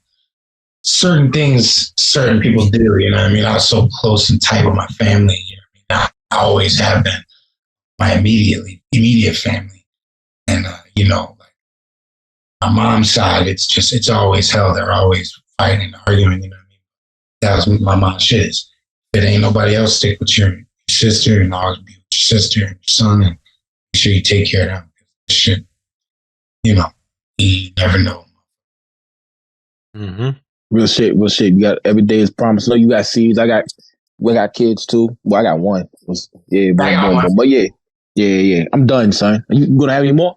[SPEAKER 4] certain things certain people do, you know what I mean? I was so close and tight with my family, you know what I mean? I always have been my immediate family. And, you know, like my mom's side, it's always hell. They're always fighting, arguing, you know what I mean? That was my mom's shit. If it ain't nobody else, stick with your sister and always be with your sister and your son and make sure you take care of them. Shit, you know, you never know.
[SPEAKER 1] Mm-hmm. Real shit. You got every day is promised. No, you got seeds. We got kids too. Well, I got one. Yeah, but yeah. I'm done, son. Are you gonna have any more?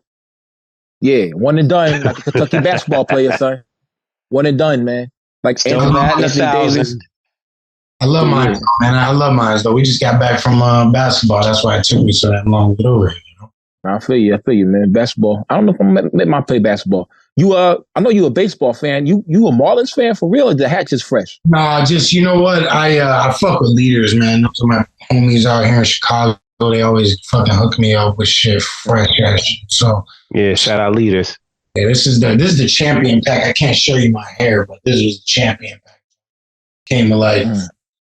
[SPEAKER 1] Yeah, one and done. Like a Kentucky basketball player, son. One and done, man. Like
[SPEAKER 2] Still batting 1,000.
[SPEAKER 4] I love mine, man. I love mine, though. We just got back from basketball. That's why it took me so that long to get over it. You know?
[SPEAKER 1] I feel you, man. Basketball. I don't know if I'm gonna play basketball. I know you a baseball fan. You a Marlins fan for real, or the hat just fresh?
[SPEAKER 4] Nah, just, you know what? I fuck with leaders, man. Those are my homies out here in Chicago. They always fucking hook me up with shit fresh ass shit. So
[SPEAKER 3] yeah, shout out leaders.
[SPEAKER 4] Yeah, this is the champion pack. I can't show you my hair, but this was the champion pack. Came to like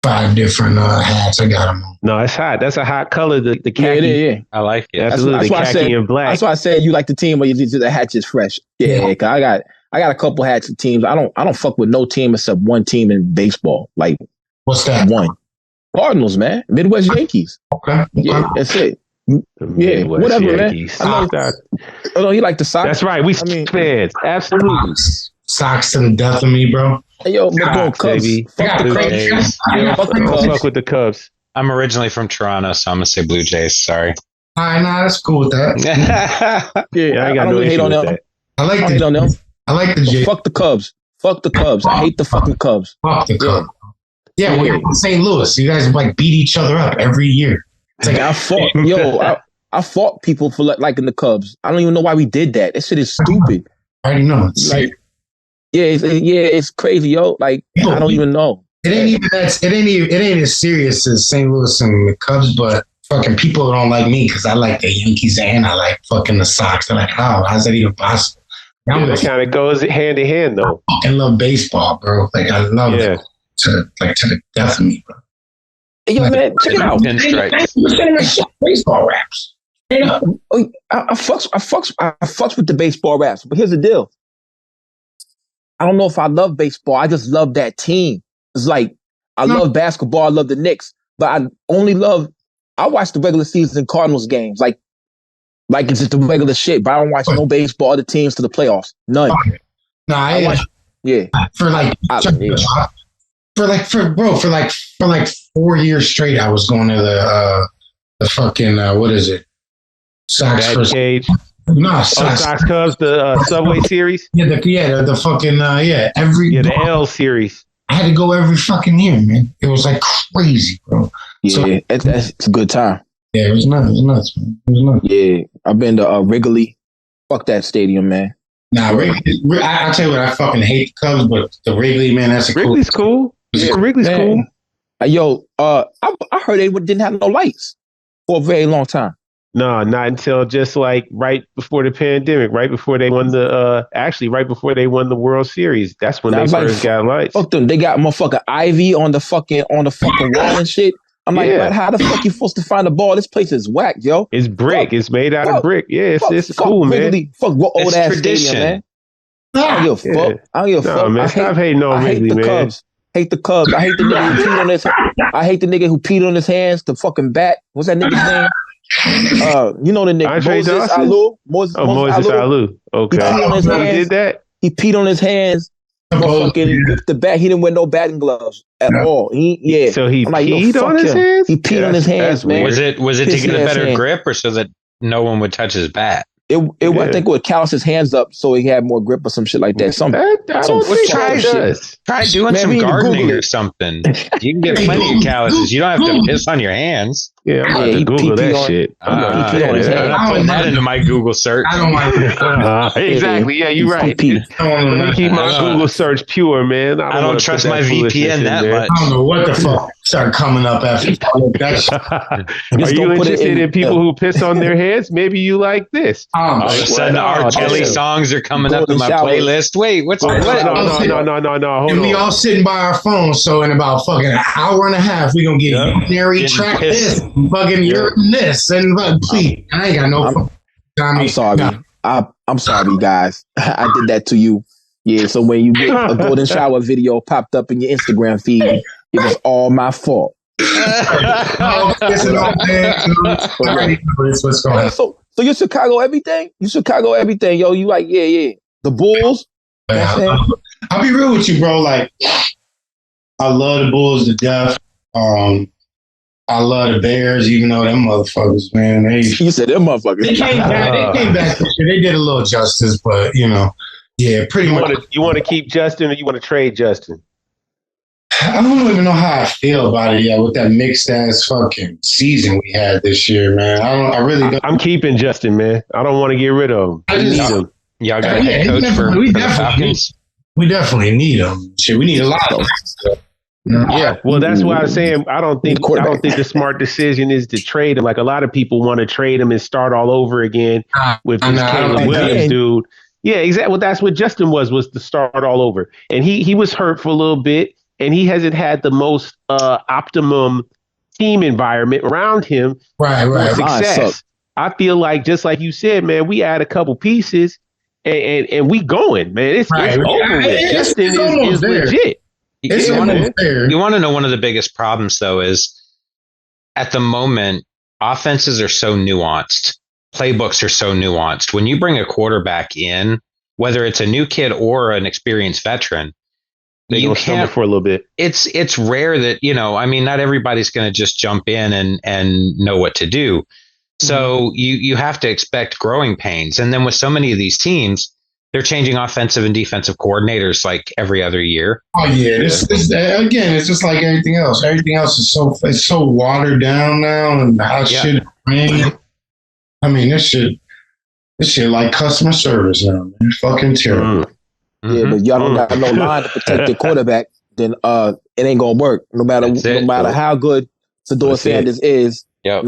[SPEAKER 4] 5 different hats. I got them on.
[SPEAKER 3] No, it's hot. That's a hot color. The khaki.
[SPEAKER 1] Yeah.
[SPEAKER 2] I like it.
[SPEAKER 3] Absolutely, that's khaki and black.
[SPEAKER 1] That's why I said you like the team where the hat just fresh. Yeah. Cause I got a couple hats of teams. I don't fuck with no team except one team in baseball. Like
[SPEAKER 4] what's that?
[SPEAKER 1] One Cardinals, man. Midwest Yankees.
[SPEAKER 4] Okay.
[SPEAKER 1] Yeah, that's it. Yeah, whatever, Yankees. Man. I know you like the Sox.
[SPEAKER 3] That's right. We fans. Absolutely.
[SPEAKER 4] Sox to the death of me, bro.
[SPEAKER 1] Hey, yo, Cubs.
[SPEAKER 3] Baby.
[SPEAKER 1] Fuck the Cubs.
[SPEAKER 3] Fuck with the Cubs.
[SPEAKER 2] I'm originally from Toronto, so I'm gonna say Blue Jays. Sorry.
[SPEAKER 4] All right, nah, that's cool with that.
[SPEAKER 3] Yeah, I ain't got no issue with that.
[SPEAKER 4] I like the Jays.
[SPEAKER 1] Fuck the Cubs. Fuck the Cubs. I hate the fucking Cubs.
[SPEAKER 4] Fuck the Cubs. Yeah, we're in St. Louis. You guys like beat each other up every year.
[SPEAKER 1] It's like I fought people for liking the Cubs. I don't even know why we did that. That shit is stupid.
[SPEAKER 4] I already know.
[SPEAKER 1] It's crazy, yo. Like I don't even know.
[SPEAKER 4] It ain't as serious as St. Louis and the Cubs, but fucking people don't like me because I like the Yankees and I like fucking the Sox. They're like, how's that even possible?
[SPEAKER 3] It kind of goes hand in hand, though.
[SPEAKER 4] I fucking love baseball, bro. Like I love it to the death of me, bro.
[SPEAKER 1] Hey, yo, man, check it out.
[SPEAKER 4] Baseball raps.
[SPEAKER 1] I fucks with the baseball raps, but here's the deal. I don't know if I love baseball. I just love that team. It's like I love basketball. I love the Knicks, but I watch the regular season Cardinals games. Like it's just the regular shit. But I don't watch no baseball other teams to the playoffs. None.
[SPEAKER 4] No, I watch. Yeah. For like 4 years straight, I was going to the fucking what is it? Sox
[SPEAKER 3] Bat Cage.
[SPEAKER 4] No, Sox
[SPEAKER 3] Cubs, the Subway series.
[SPEAKER 4] Yeah, the fucking
[SPEAKER 3] the L series.
[SPEAKER 4] I had to go every fucking year, man. It was like crazy, bro.
[SPEAKER 1] Yeah, it's a good time.
[SPEAKER 4] Yeah, it was nuts. It was nuts, man. It was nuts.
[SPEAKER 1] Yeah, I've been to Wrigley. Fuck that stadium, man.
[SPEAKER 4] Nah, I'll tell you what, I fucking hate the Cubs, but the Wrigley, man, that's
[SPEAKER 3] Wrigley's cool. Yeah, Wrigley's cool.
[SPEAKER 1] Yo, I heard they didn't have no lights for a very long time.
[SPEAKER 3] No, not until just like right before the pandemic, right before they won right before they won the World Series. That's when they first got lights.
[SPEAKER 1] Fuck them. They got motherfucking ivy on the fucking wall and shit. I'm like, man, how the fuck you supposed to find the ball? This place is whack, yo.
[SPEAKER 3] It's brick. It's made out of brick. Yeah, it's cool, man.
[SPEAKER 1] Fuck what old ass stadium, man. I don't give a fuck. I don't give a fuck.
[SPEAKER 3] Man, stop hating on Wrigley, man.
[SPEAKER 1] Cubs. Hate the Cubs. I hate the nigga who peed on his. I hate the nigga who peed on his hands. The fucking bat. What's that nigga's name? You know the nigga Moses Alou. Moses
[SPEAKER 3] Alou. Okay. He did that.
[SPEAKER 1] He peed on his hands. Fucking whipped the bat. He didn't wear no batting gloves at all.
[SPEAKER 3] So he peed on his hands.
[SPEAKER 1] He peed on his hands, man.
[SPEAKER 2] Was it to get a better grip or so that no one would touch his bat?
[SPEAKER 1] I think it would callous his hands up so he had more grip or some shit like that.
[SPEAKER 2] Try doing some gardening or something. You can get plenty of calluses. You don't have to piss on your hands.
[SPEAKER 3] Yeah, I'm about to Google that shit.
[SPEAKER 2] I'm putting that into my Google search.
[SPEAKER 4] I don't want
[SPEAKER 3] exactly. Yeah, you're right. Let me keep my Google search pure, man.
[SPEAKER 2] I don't trust my VPN that much.
[SPEAKER 4] I don't know what the fuck started coming up after that.
[SPEAKER 3] Are you interested in people who piss on their heads? Maybe you like this.
[SPEAKER 2] All of a sudden, R. Kelly songs are coming up in my playlist. Wait, what's what?
[SPEAKER 3] No.
[SPEAKER 4] And we all sitting by our phones, so in about fucking an hour and a half, we gonna get urinary tract this, fucking urine this, and please, I ain't got no.
[SPEAKER 1] I'm sorry. I'm sorry, guys. I did that to you. Yeah, so when you get a golden shower video popped up in your Instagram feed, it was all my fault. So you're Chicago everything? You Chicago everything, yo. You like, yeah. The Bulls.
[SPEAKER 4] I'll be real with you, bro. Like, I love the Bulls to death. I love the Bears, even though them motherfuckers, man.
[SPEAKER 1] You said them motherfuckers.
[SPEAKER 4] They came back. They did a little justice, but yeah, pretty much.
[SPEAKER 3] You want to keep Justin, or you want to trade Justin?
[SPEAKER 4] I don't even know how I feel about it yet with that mixed ass fucking season we had this year, man. I really don't.
[SPEAKER 3] I'm keeping Justin, man. I don't want to get rid of him. I just need him.
[SPEAKER 2] Y'all got a head coach for the Falcons?
[SPEAKER 4] We definitely need him. Shit, we need a lot of them.
[SPEAKER 3] Yeah, well, that's why I'm saying I don't think the smart decision is to trade him. Like, a lot of people want to trade him and start all over again with this Caleb Williams dude. Yeah, exactly. Well, that's what Justin was to start all over, and he was hurt for a little bit, and he hasn't had the most optimum team environment around him.
[SPEAKER 4] Right.
[SPEAKER 3] Success. I feel like, just like you said, man, we add a couple pieces and we going, man. It's over with. Justin is legit.
[SPEAKER 2] You want to know one of the biggest problems, though, is at the moment, offenses are so nuanced. Playbooks are so nuanced. When you bring a quarterback in, whether it's a new kid or an experienced veteran,
[SPEAKER 3] you can't for a little bit.
[SPEAKER 2] It's rare that, not everybody's going to just jump in and know what to do. So you have to expect growing pains. And then with so many of these teams, they're changing offensive and defensive coordinators like every other year.
[SPEAKER 4] Oh yeah, it's just like everything else. Everything else is so watered down now, and how shit ran. I mean, this shit like customer service now, man. Fucking terrible.
[SPEAKER 1] Yeah, but y'all don't got no line to protect the quarterback, then it ain't gonna work. No matter how good Fedor Sanders is.
[SPEAKER 2] Yep.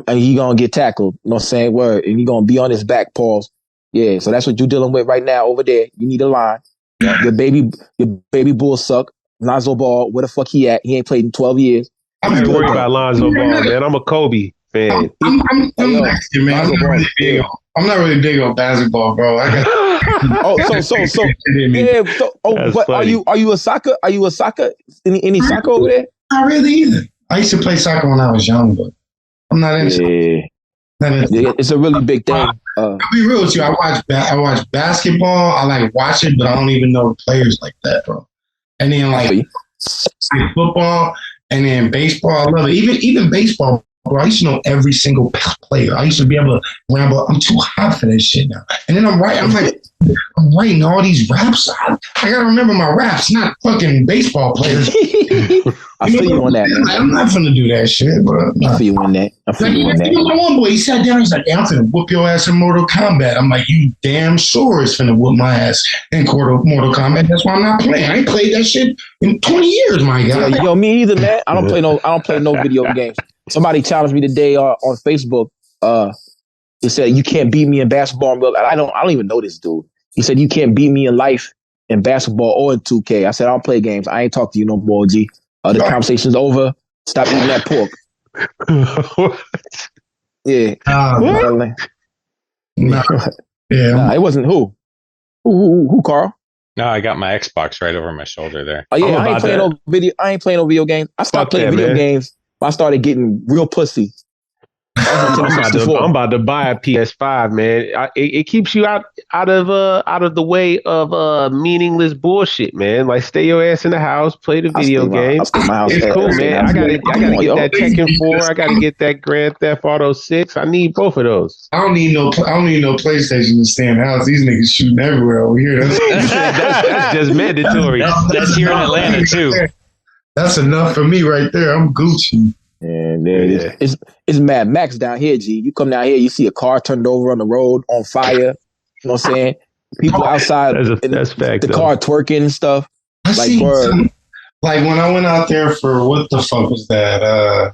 [SPEAKER 1] He gonna get tackled. No saying word, and he gonna be on his back paws. Yeah, so that's what you're dealing with right now over there. You need a line. Your baby Bulls suck. Lonzo Ball, where the fuck he at? He ain't played in 12 years.
[SPEAKER 3] I'm not worried about Lonzo Ball, man. I'm a Kobe fan.
[SPEAKER 4] I'm not really big on basketball, bro.
[SPEAKER 1] But are you a soccer? Are you a soccer? Any soccer over there?
[SPEAKER 4] Not really either. I used to play soccer when I was young, but I'm not into
[SPEAKER 1] it's a really big thing.
[SPEAKER 4] I'll be real with you. I watch basketball. I like watch it, but I don't even know players like that, bro. And then like football, and then baseball. I love it. Even baseball. Bro, I used to know every single player. I used to be able to ramble. I'm too hot for this shit now. And then I'm writing all these raps. I gotta remember my raps, not fucking baseball players.
[SPEAKER 1] I feel you on that, man.
[SPEAKER 4] I'm not finna do that shit, bro.
[SPEAKER 1] I feel you on that.
[SPEAKER 4] My one boy, he sat down. He's like, "I'm finna whoop your ass in Mortal Kombat." I'm like, "You damn sure is finna whoop my ass in Mortal Kombat." That's why I'm not playing. I ain't played that shit in 20 years, my guy.
[SPEAKER 1] Yo, me either, man. I don't play no video games. Somebody challenged me today on Facebook. He said, "You can't beat me in basketball." I don't even know this dude. He said, "You can't beat me in life in basketball or in 2K." I said, "I don't play games. I ain't talk to you no more, G. The conversation's over. Stop eating that pork." Yeah. Nah, it wasn't who. Who, Carl?
[SPEAKER 2] No, I got my Xbox right over my shoulder there.
[SPEAKER 1] Oh yeah, I ain't playing no video games. I stopped playing video games. I started getting real pussy.
[SPEAKER 3] I'm about to buy a PS5, man. It keeps you out of the way of meaningless bullshit, man. Like, stay your ass in the house, play the video game. It's cool, man. I gotta get that Tekken 4. I gotta get that Grand Theft Auto 6. I need both of those.
[SPEAKER 4] I don't need no PlayStation to stay in the house. These niggas shooting everywhere over here.
[SPEAKER 3] That's just mandatory.
[SPEAKER 2] That's here in Atlanta too.
[SPEAKER 4] That's enough for me right there. I'm Gucci.
[SPEAKER 1] And it's Mad Max down here, G. You come down here, you see a car turned over on the road on fire. You know what I'm saying? People outside the car twerking and stuff. Like
[SPEAKER 4] when I went out there for what the fuck was that?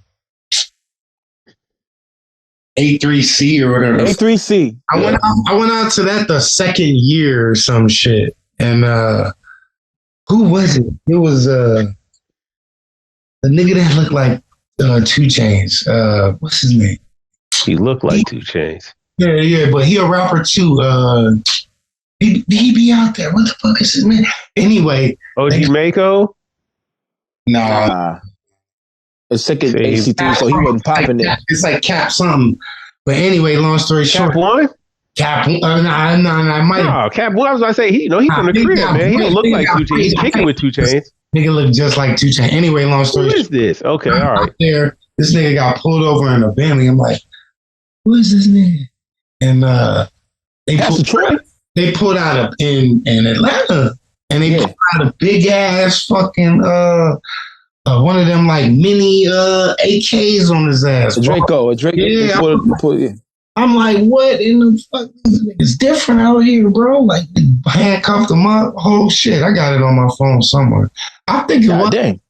[SPEAKER 4] A3C or whatever.
[SPEAKER 1] A3C.
[SPEAKER 4] I went out to that the second year or some shit. And who was it? It was the nigga that looked like 2 Chainz. What's his name?
[SPEAKER 3] He looked like 2 Chainz.
[SPEAKER 4] Yeah, but he a rapper too. He be out there. What the fuck is his name? Anyway.
[SPEAKER 3] OG Mako?
[SPEAKER 4] Nah.
[SPEAKER 1] It's second AC3, so he wasn't popping it.
[SPEAKER 4] It's like Cap something. But anyway, long story short.
[SPEAKER 3] Cap 1?
[SPEAKER 4] Cap 1? I might have.
[SPEAKER 3] No, Cap 1, I was going to say, he from the crib, man. He don't look like 2 Chainz. He's kicking with 2 Chainz.
[SPEAKER 4] Nigga look just like 2 Chainz. Anyway, long story.
[SPEAKER 3] Who is this? Okay, all right.
[SPEAKER 4] There, this nigga got pulled over in a Bentley. I'm like, who is this nigga? And they pulled out in Atlanta, and they pulled out a big ass fucking one of them like mini AKs on his ass.
[SPEAKER 1] A Draco.
[SPEAKER 4] Yeah. I'm like, what in the fuck? It's different out here, bro. Like, handcuffed him up. Oh shit, I got it on my phone somewhere. I think it was. Dang.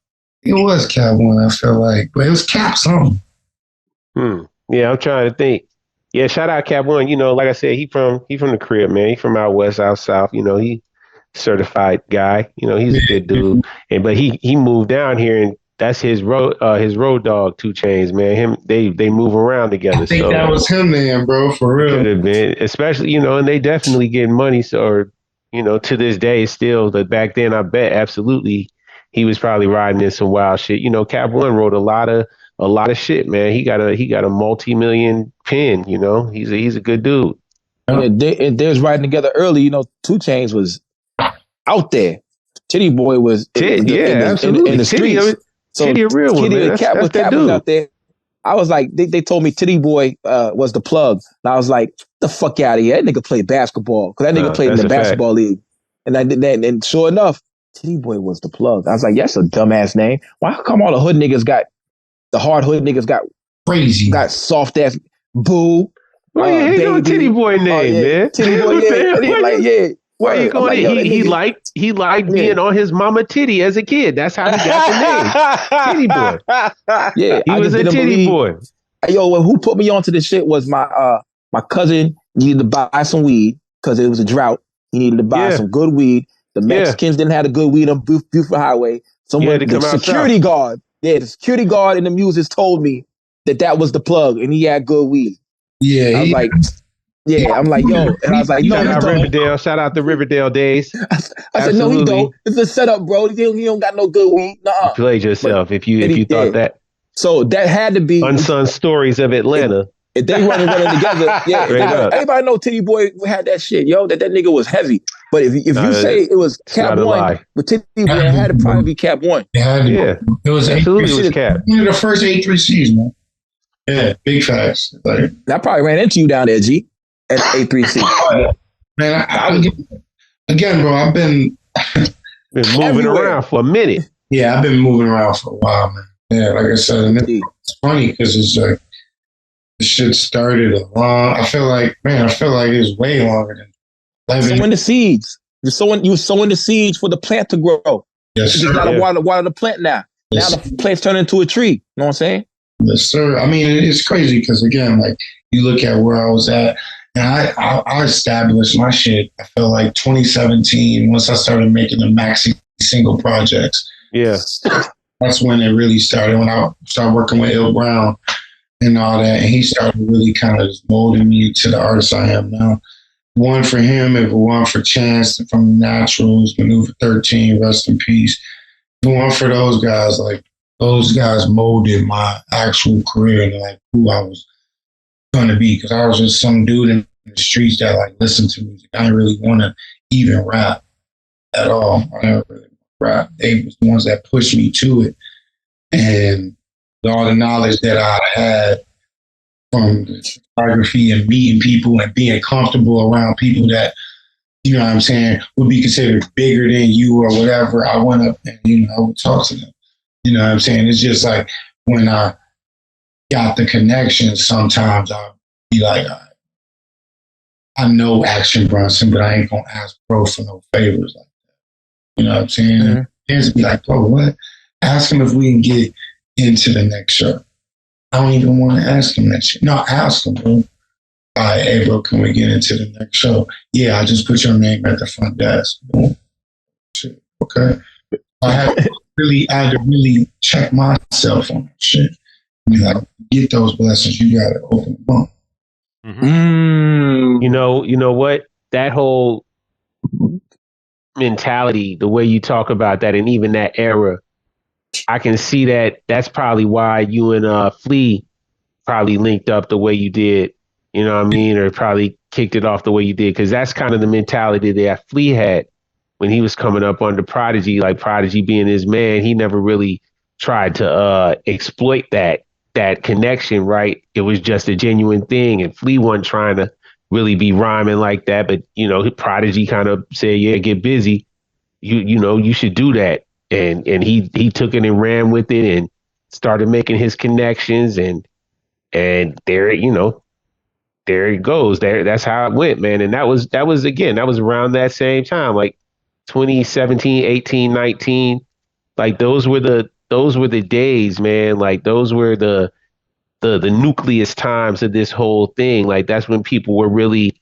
[SPEAKER 4] It was Cap 1. I feel like, but it was Cap something.
[SPEAKER 3] Yeah, I'm trying to think. Yeah, shout out Cap 1. You know, like I said, he from the crib, man. He from out west, out south. You know, he certified guy. You know, he's a good dude. But he moved down here, and that's his road dog, 2 Chainz, man. They move around together.
[SPEAKER 4] I think that was him, man, bro, for real.
[SPEAKER 3] Could have been, especially, you know, and they definitely get money. So, or, you know, to this day, still, but back then, I bet absolutely he was probably riding in some wild shit. You know, Cap 1 wrote a lot of shit, man. He got a multi-million pen. You know, he's a good dude.
[SPEAKER 1] And they was riding together early. You know, 2 Chainz was out there. Titty Boy was in the streets. So
[SPEAKER 3] Titty a real one, man.
[SPEAKER 1] Cap was out there. I was like, they told me Titty Boy was the plug. And I was like, the fuck out of here. That nigga played basketball. Because that nigga played in the basketball league. And sure enough, Titty Boy was the plug. I was like, that's a dumbass name. Why come all the hard hood niggas got
[SPEAKER 4] crazy,
[SPEAKER 1] got soft ass boo?
[SPEAKER 3] Oh yeah, he got Titty Boy name, man.
[SPEAKER 1] Titty Boy, yeah.
[SPEAKER 3] Where you going? Like, he liked being on his mama titty as a kid. That's how he got the name, Titty Boy.
[SPEAKER 1] Yeah,
[SPEAKER 3] he was a titty boy.
[SPEAKER 1] Yo, who put me onto this shit was my cousin. Needed to buy some weed because it was a drought. He needed to buy some good weed. The Mexicans didn't have the good weed on Buford Highway. The security guard in the Muses told me that was the plug, and he had good weed.
[SPEAKER 4] Yeah,
[SPEAKER 1] I was like. Yeah, I'm like, yo. And I was like, no,
[SPEAKER 3] shout out the Riverdale days.
[SPEAKER 1] I said, no, he don't. It's a setup, bro. He don't got no good weed. Nuh-uh.
[SPEAKER 3] You played yourself if you thought that.
[SPEAKER 1] So that had to be
[SPEAKER 3] Unsung Stories of Atlanta.
[SPEAKER 1] If they running together, everybody know Titty Boy had that shit, yo. That nigga was heavy. But if you say it was Cap 1, but Titty Boy had to probably be Cap 1.
[SPEAKER 4] It was
[SPEAKER 3] absolutely was Cap.
[SPEAKER 4] One of the first A3Cs, man. Yeah, big facts. Like,
[SPEAKER 1] I probably ran into you down there, G, at A3C.
[SPEAKER 4] Man, again, bro, I've been
[SPEAKER 3] moving
[SPEAKER 1] everywhere.
[SPEAKER 3] around for a minute.
[SPEAKER 4] Yeah, I've been moving around for a while, man. Yeah, like I said, and it's funny because it's like the shit started I feel like it's way longer than 11.
[SPEAKER 1] Sowing the seeds. You were sowing the seeds for the plant to grow.
[SPEAKER 4] Yes, sir.
[SPEAKER 1] You just gotta water the plant now.
[SPEAKER 4] Yes,
[SPEAKER 1] now the plant's turned into a tree. You know what I'm saying?
[SPEAKER 4] Yes, sir. I mean, it's crazy because again, like you look at where I was at, and I established my shit. I feel like 2017 once I started making the maxi single projects.
[SPEAKER 3] Yeah,
[SPEAKER 4] that's when it really started. When I started working with Il Brown and all that, and he started really kind of molding me to the artist I am now. One for him, and one for Chance from Naturals, Maneuver 13, rest in peace. One for those guys, like those guys molded my actual career and like who I was going to be. Because I was just some dude in the streets that like listened to music. I didn't really want to even rap at all. I never really rap. They was the ones that pushed me to it. And all the knowledge that I had from the photography and meeting people and being comfortable around people that, you know what I'm saying, would be considered bigger than you or whatever, I went up and, I would talk to them. You know what I'm saying? It's just like when I got the connection, sometimes I'll be like, I know Action Bronson, but I ain't going to ask bro for no favors like that. You know what I'm saying? Mm-hmm. And to be like, bro, what? Ask him if we can get into the next show. I don't even want to ask him that shit. No, ask him, bro. All right, hey, bro, can we get into the next show? Yeah, I just put your name at the front desk. Boom. Shit, okay. I had to really check myself on that shit. Be like, get those blessings, you got to open them up.
[SPEAKER 3] Mm-hmm. You know what? That whole mentality, the way you talk about that, and even that era, I can see that that's probably why you and Flea probably linked up the way you did, you know what I mean? Or probably kicked it off the way you did. Because that's kind of the mentality that Flea had when he was coming up under Prodigy, like Prodigy being his man. He never really tried to exploit that connection, right? It was just a genuine thing. And Flea wasn't trying to really be rhyming like that. But, Prodigy kind of said, yeah, get busy. You should do that. And he took it and ran with it and started making his connections and there it goes. That's how it went, man. And that was around that same time, like 2017, 18, 19. Like those were the days, man. Like those were the nucleus times of this whole thing. Like that's when people were really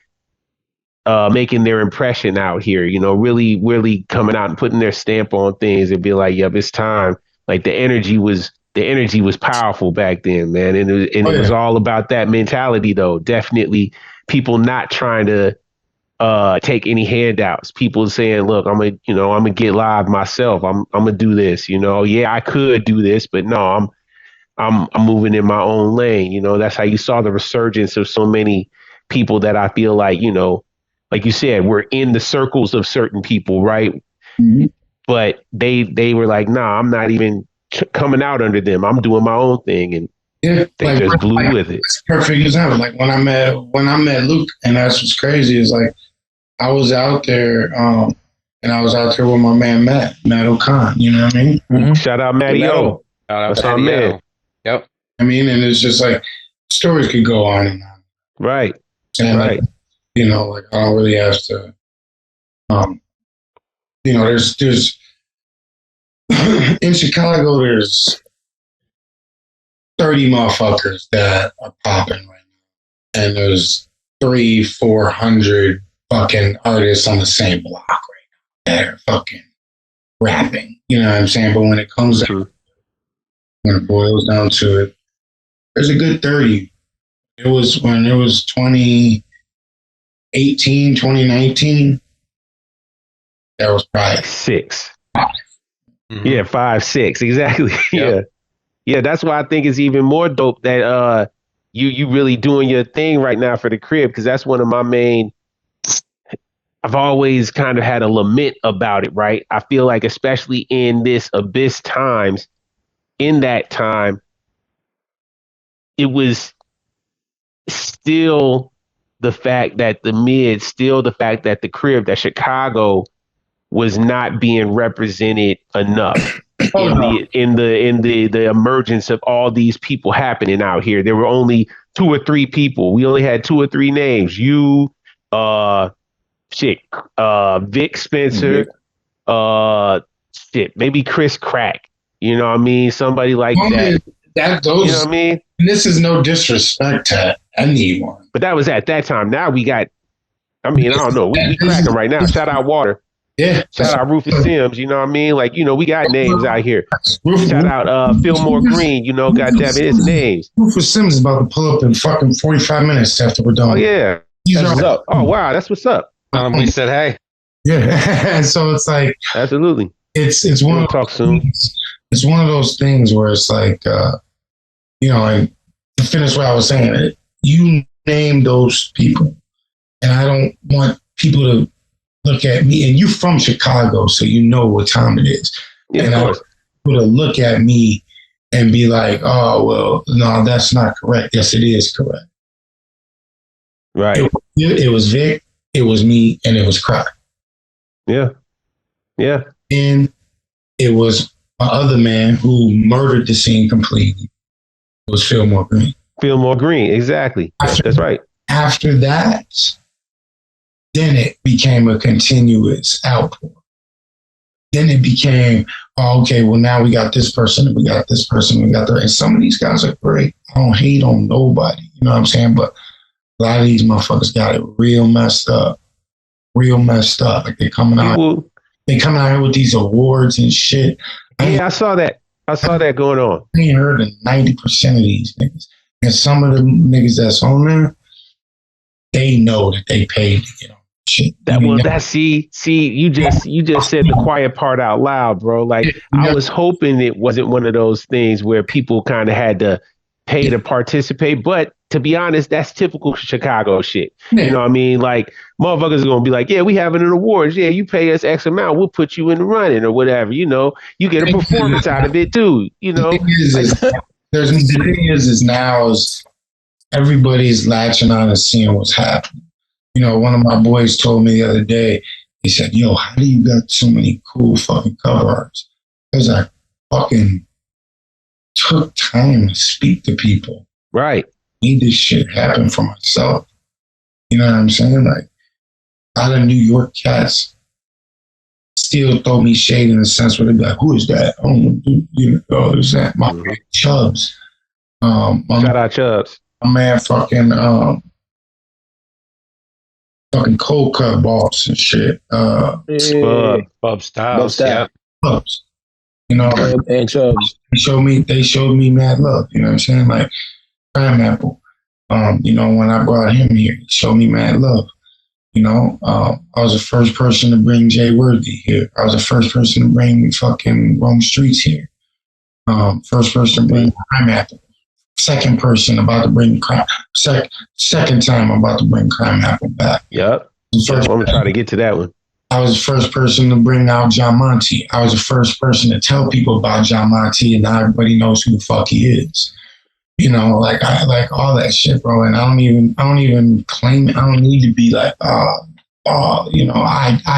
[SPEAKER 3] making their impression out here, really, really coming out and putting their stamp on things and be like, yep, it's time. Like the energy was powerful back then, man. And it was all about that mentality, though. Definitely people not trying to take any handouts. People saying, look, I'm gonna get live myself. I'm gonna do this, Yeah, I could do this, but no, I'm moving in my own lane. That's how you saw the resurgence of so many people that I feel like, like you said, we're in the circles of certain people, right? Mm-hmm. But they were like, nah, I'm not even coming out under them. I'm doing my own thing, and they just blew with it.
[SPEAKER 4] It's perfect example. Like when I met Luke, and that's what's crazy is like I was out there, and I was out there with my man Matt O'Con. You know what I mean?
[SPEAKER 3] Mm-hmm. Shout out Matty O. That's our man.
[SPEAKER 2] Yep.
[SPEAKER 4] I mean, and it's just like stories could go on and on.
[SPEAKER 3] Right.
[SPEAKER 4] And right. Like, like I don't really have to. There's in Chicago, there's 30 motherfuckers that are popping right now. And there's 300-400 fucking artists on the same block right now that are fucking rapping. You know what I'm saying? But when it comes down, when it boils down to it, there's a good 30. It was when it was 2018, 2019. There was probably
[SPEAKER 3] 6. Mm-hmm. Yeah, 5, 6, exactly. Yep. Yeah. That's why I think it's even more dope that you really doing your thing right now for the crib, because that's one of my main. I've always kind of had a lament about it, right? I feel like, especially in this Abyss times, in that time, it was still the fact that the crib, that Chicago was not being represented enough in the emergence of all these people happening out here. There were only 2 or 3 people. We only had 2 or 3 names. You, Vic Spencer, maybe Chris Crack. You know what I mean? Somebody like that. You know what I mean?
[SPEAKER 4] And this is no disrespect to anyone.
[SPEAKER 3] But that was at that time. Now we got, I don't know. We cracking right now. Shout out Water.
[SPEAKER 4] Yeah.
[SPEAKER 3] Shout out Rufus Sims. You know what I mean? Like, we got names out here. Shout out Fillmore Green. Goddamn it, his names.
[SPEAKER 4] Rufus Sims is about to pull up in fucking 45 minutes after we're done.
[SPEAKER 3] Oh, yeah. That's what's up. Oh, wow. That's what's up.
[SPEAKER 2] We said, hey.
[SPEAKER 4] Yeah. So it's like.
[SPEAKER 3] Absolutely.
[SPEAKER 4] It's one of
[SPEAKER 3] talk soon.
[SPEAKER 4] It's one of those things where it's like, like to finish what I was saying, you name those people, and I don't want people to look at me. And you're from Chicago, so you know what time it is.
[SPEAKER 3] Yeah,
[SPEAKER 4] and
[SPEAKER 3] I
[SPEAKER 4] want people to look at me and be like, "Oh, well, no, that's not correct." Yes, it is correct.
[SPEAKER 3] Right.
[SPEAKER 4] It was Vic, it was me, and it was Crack.
[SPEAKER 3] Yeah. Yeah.
[SPEAKER 4] And it was my other man who murdered the scene completely. It was Fillmore Green.
[SPEAKER 3] Fillmore Green, exactly. That's right.
[SPEAKER 4] After that, then it became a continuous outpour. Then it became, okay, well, now we got this person, and we got this person, we got that. And some of these guys are great. I don't hate on nobody, you know what I'm saying? But a lot of these motherfuckers got it real messed up. Like they're coming out here with these awards and shit.
[SPEAKER 3] I saw that. I saw that going on.
[SPEAKER 4] I ain't heard of 90% of these niggas. And some of the niggas that's on there, they know that they paid to get on shit.
[SPEAKER 3] You just said the quiet part out loud, bro. Like, I was hoping it wasn't one of those things where people kind of had to pay to participate, but to be honest, that's typical Chicago shit. You know what I mean? Like, motherfuckers are gonna be like, yeah, we having an awards. Yeah, you pay us X amount, we'll put you in the running or whatever. You get a performance out of it too.
[SPEAKER 4] The thing is now everybody's latching on and seeing what's happening. One of my boys told me the other day, he said, "Yo, how do you got so many cool fucking cover arts?" Because I fucking took time to speak to people.
[SPEAKER 3] Right.
[SPEAKER 4] Made this shit happen for myself. You know what I'm saying? Like, a lot of New York cats still throw me shade in the sense where they be like, "Who is that?" Oh, is that my Chubbs?
[SPEAKER 3] Shout out Chubbs.
[SPEAKER 4] My man fucking cold cut boss and shit.
[SPEAKER 2] Bub Styles. Yeah.
[SPEAKER 4] Bubs.
[SPEAKER 1] And Chubbs.
[SPEAKER 4] They showed me mad love. You know what I'm saying? Like Crime Apple. When I brought him here, he showed me mad love. I was the first person to bring Jay Worthy here. I was the first person to bring fucking Rome Streets here. First person to bring Crime Apple. Second person about to bring second time I'm about to bring Crime Apple back.
[SPEAKER 3] Yep. I'm gonna try to get to that one.
[SPEAKER 4] I was the first person to bring out John Monty. I was the first person to tell people about John Monty, and now everybody knows who the fuck he is. I like all that shit, bro. And I don't even claim it. I don't need to be like, I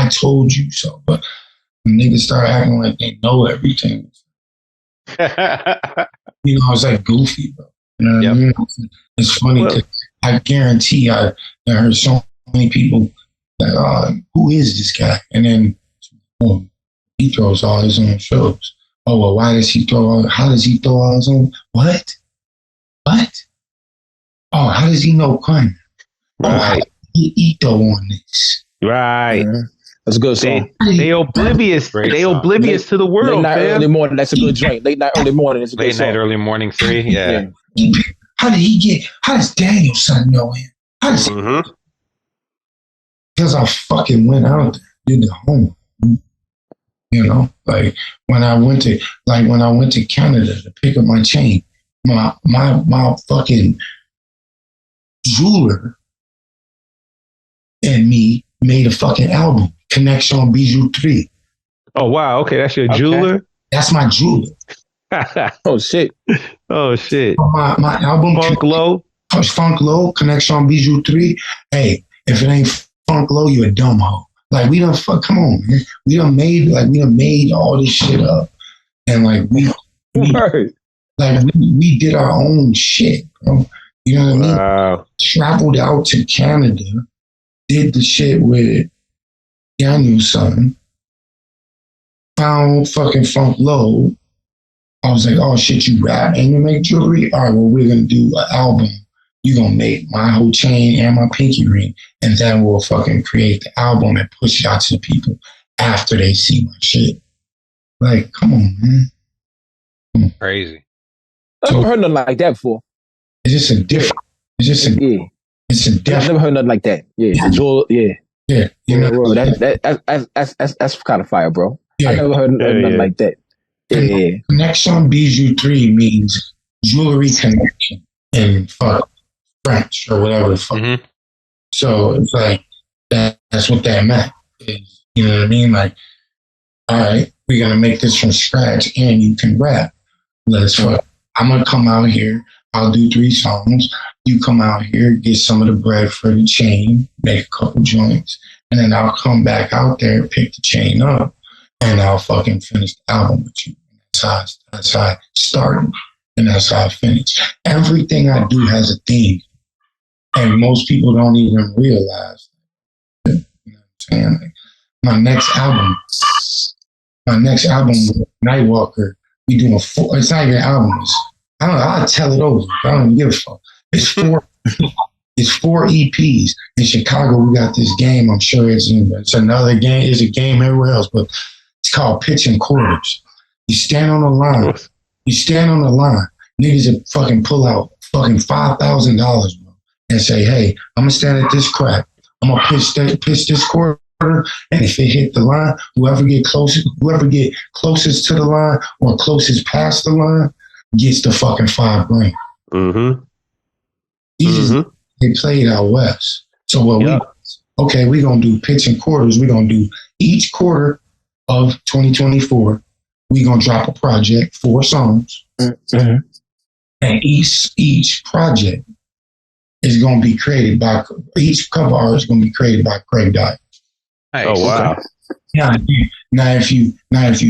[SPEAKER 4] told you so. But when niggas start acting like they know everything, it's like goofy, bro. You know what I mean? It's funny because I guarantee I heard so many people that, who is this guy? And then he throws all his own shows. Oh, well, how does he throw all his own? What? Oh, how does he know crime?
[SPEAKER 3] Right.
[SPEAKER 4] Oh, how did he Ito on this?
[SPEAKER 3] Right.
[SPEAKER 1] That's a good song.
[SPEAKER 3] They oblivious. They oblivious to the world.
[SPEAKER 1] Late night, early morning. That's a good joint. Late night, early morning. It's a good
[SPEAKER 2] song. Late night, early morning 3. Yeah.
[SPEAKER 4] How does Daniel's son know him? How does he? Because I fucking went out there, did the homework. Like when I went to Canada to pick up my chain, my fucking jeweler and me made a fucking album, Connection Bijou 3.
[SPEAKER 3] Oh, wow. Okay, that's your jeweler?
[SPEAKER 4] That's my jeweler.
[SPEAKER 1] Oh shit.
[SPEAKER 3] Oh shit.
[SPEAKER 4] My album
[SPEAKER 3] Funk Low.
[SPEAKER 4] Funk Low, Connection Bijou 3. Hey, if it ain't Funk Low, you a dumb hoe. Like we done come on, man. We done made all this shit up. And like we did our own shit, bro. You know what I mean?
[SPEAKER 3] Wow.
[SPEAKER 4] Traveled out to Canada, did the shit with Daniel's son, found fucking Funk Low. I was like, oh shit, you rap and you make jewelry? All right, well, we're gonna do an album. You're gonna make my whole chain and my pinky ring, and then we'll fucking create the album and push it out to the people after they see my shit. Like, come on, man. Come on.
[SPEAKER 2] Crazy.
[SPEAKER 1] I've never heard nothing like that before.
[SPEAKER 4] It's just a different. It's just a. Yeah. It's a different.
[SPEAKER 1] I've never heard nothing like that. Yeah. Yeah.
[SPEAKER 4] Yeah. You know,
[SPEAKER 1] bro, that's kind of fire, bro.
[SPEAKER 4] Yeah.
[SPEAKER 1] I never heard nothing like that. Yeah.
[SPEAKER 4] Connection Bijou 3 means jewelry connection in French or whatever the fuck.
[SPEAKER 2] Mm-hmm.
[SPEAKER 4] So it's like that's what that meant. You know what I mean? Like, all right, we're gonna make this from scratch and you can rap. Let's fuck. I'm gonna come out here, I'll do 3 songs. You come out here, get some of the bread for the chain, make a couple joints, and then I'll come back out there, pick the chain up, and I'll fucking finish the album with you. That's how I started, and that's how I finished. Everything I do has a theme, and most people don't even realize. You know what I'm saying? Like, my next album, Nightwalker, we doing 4. It's not even an album. I don't know. I'll tell it over. I don't even give a fuck. It's 4. It's 4 EPs. In Chicago, we got this game. I'm sure it's another game. It's a game everywhere else, but it's called pitching quarters. You stand on the line. Niggas will fucking pull out fucking $5,000, bro, and say, "Hey, I'm gonna stand at this crack. I'm gonna pitch this quarter, and if it hit the line, whoever get closest to the line or closest past the line gets the fucking $5 grand."
[SPEAKER 3] Mm-hmm.
[SPEAKER 4] They played out west. So what we gonna do pitching quarters. We gonna do each quarter of 2024. We gonna drop a project, 4 songs, and each project is gonna be created by each cover art is gonna be created by Craig Dyer.
[SPEAKER 2] Nice.
[SPEAKER 3] Oh wow!
[SPEAKER 4] Now if you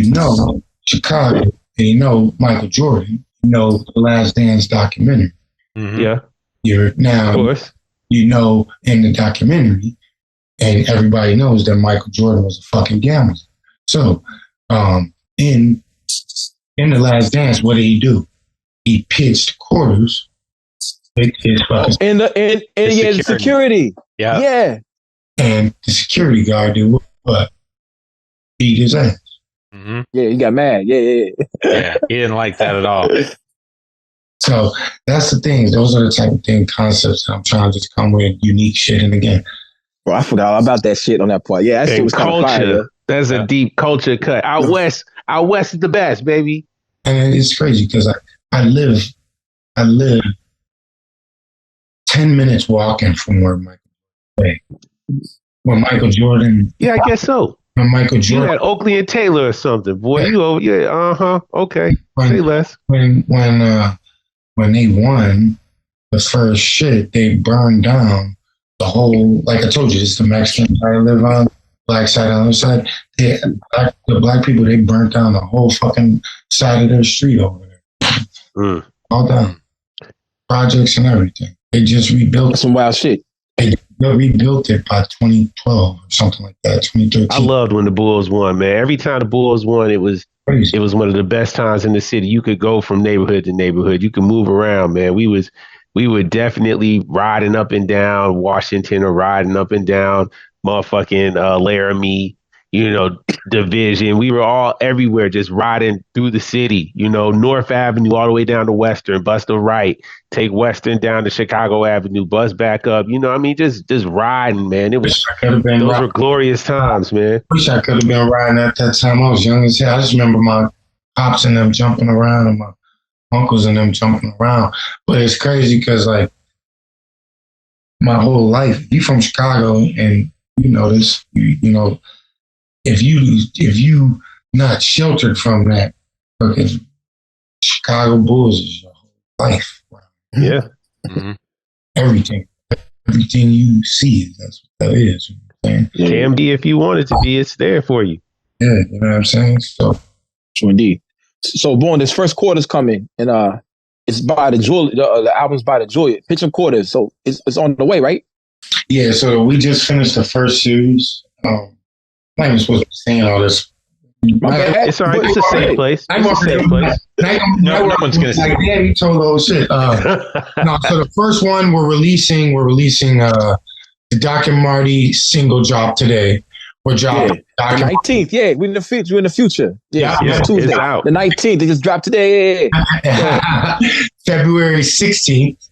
[SPEAKER 4] know Chicago and you know Michael Jordan, you know the Last Dance documentary.
[SPEAKER 2] Mm-hmm.
[SPEAKER 3] Yeah,
[SPEAKER 4] you're now. Of course. You know in the documentary, and everybody knows that Michael Jordan was a fucking gambler. So, in the Last Dance, what did he do? He pitched quarters.
[SPEAKER 1] And the security. Yeah.
[SPEAKER 4] And the security guard did what? Beat his ass.
[SPEAKER 2] Mm-hmm.
[SPEAKER 1] Yeah, he got mad. Yeah,
[SPEAKER 2] he didn't like that at all.
[SPEAKER 4] So that's the thing. Those are the type of concepts that I'm trying to just come with unique shit. And again,
[SPEAKER 1] bro, I forgot all about that shit on that part. Yeah, that shit was kind of fire.
[SPEAKER 3] That's a deep culture cut. Out west is the best, baby.
[SPEAKER 4] And it's crazy because I live 10 minutes walking from where Michael Jordan.
[SPEAKER 3] Yeah, I guess so.
[SPEAKER 4] When Michael Jordan.
[SPEAKER 3] You had Oakley and Taylor or something, boy.
[SPEAKER 4] Yeah.
[SPEAKER 3] Okay. Say less.
[SPEAKER 4] When they won the first shit, they burned down the whole. Like I told you, it's the Mexican side I live on, black side on the other side. The black people, they burnt down the whole fucking side of their street over there. All down. Projects and everything. They just rebuilt.
[SPEAKER 1] That's some wild shit.
[SPEAKER 4] They rebuilt it by 2012 or something like that, 2013.
[SPEAKER 3] I loved when the Bulls won, man. Every time the Bulls won, it was crazy. It was one of the best times in the city. You could go from neighborhood to neighborhood. You could move around, man. We were definitely riding up and down Washington or riding up and down motherfucking Laramie, Division. We were all everywhere, just riding through the city, North Avenue all the way down to Western, bust a right, take Western down to Chicago Avenue, bus back up, just riding, man. It was those were glorious times, man.
[SPEAKER 4] Wish I could have been riding at that time. I was young as hell. I just remember my pops and them jumping around and my uncles and them jumping around. But it's crazy because like my whole life, you from Chicago and you know this, if you not sheltered from that fucking Chicago Bulls is your whole life.
[SPEAKER 3] Yeah.
[SPEAKER 2] Mm-hmm.
[SPEAKER 4] Everything you see, that's what that is.
[SPEAKER 3] Can be if you want it to be. It's there for you.
[SPEAKER 4] Yeah, you know what I'm saying? So
[SPEAKER 1] indeed. So, Born, this first quarter's coming, and it's by the Juliet. The album's by the Juliet. Pitching Quarters, so it's on the way, right?
[SPEAKER 4] yeah, so we just finished the first series. I'm not even supposed to be saying all this.
[SPEAKER 1] My bad.
[SPEAKER 3] It's all right. It's a safe place. It's a safe place.
[SPEAKER 2] No one's gonna say.
[SPEAKER 4] Like, damn, you told all shit. No, so the first one we're releasing the Doc and Marty single drop today. We're dropping
[SPEAKER 1] the 19th. Yeah, we're in the future. We're in the future. Yeah, it's Tuesday.
[SPEAKER 3] It's out.
[SPEAKER 1] The 19th. They just dropped today. Yeah.
[SPEAKER 4] February 16th,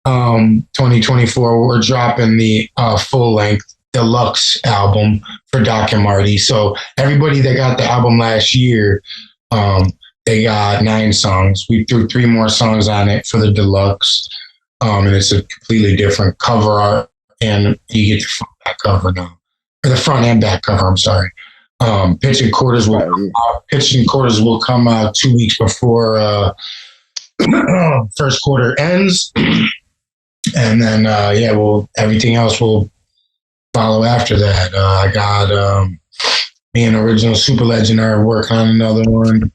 [SPEAKER 4] 2024. We're dropping the full length deluxe album for Doc and Marty. So everybody that got the album last year, they got 9 songs. We threw 3 more songs on it for the deluxe, and it's a completely different cover art, and you get the front back cover now. Or the front and back cover, I'm sorry. Pitching Quarters will come out 2 weeks before first quarter ends. And then everything else will follow after that. I got me and Original Super Legend are working on another one.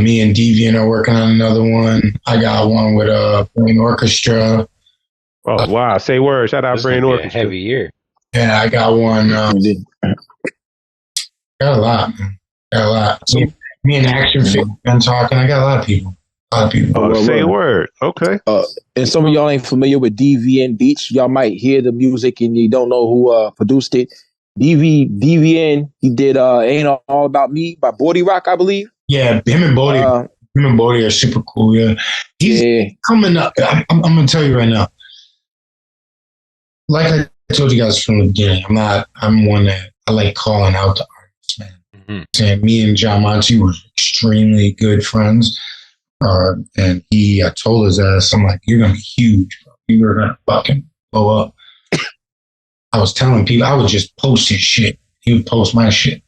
[SPEAKER 4] Me and Deviant are working on another one. I got one with Brain Orchestra.
[SPEAKER 3] Oh wow! Say word! Shout out Brain Orchestra.
[SPEAKER 2] Heavy year.
[SPEAKER 4] Yeah, I got one. Got a lot, man. Got a lot. So me and Action Figure been talking. I got a lot of people.
[SPEAKER 3] Oh, say word. Okay.
[SPEAKER 1] And some of y'all ain't familiar with DVN Beats. Y'all might hear the music and you don't know who produced it. DVN, he did Ain't All About Me by Bodie Rock, I believe.
[SPEAKER 4] Yeah, him and Bodie are super cool. Yeah, he's coming up. I'm gonna tell you right now. Like I told you guys from the beginning, I'm one that I like calling out the artists, man. Mm-hmm. And me and John Monty were extremely good friends. And he told his ass, I'm like, you're going to be huge, bro. You're going to fucking blow up. I was telling people, I would just post his shit. He would post my shit.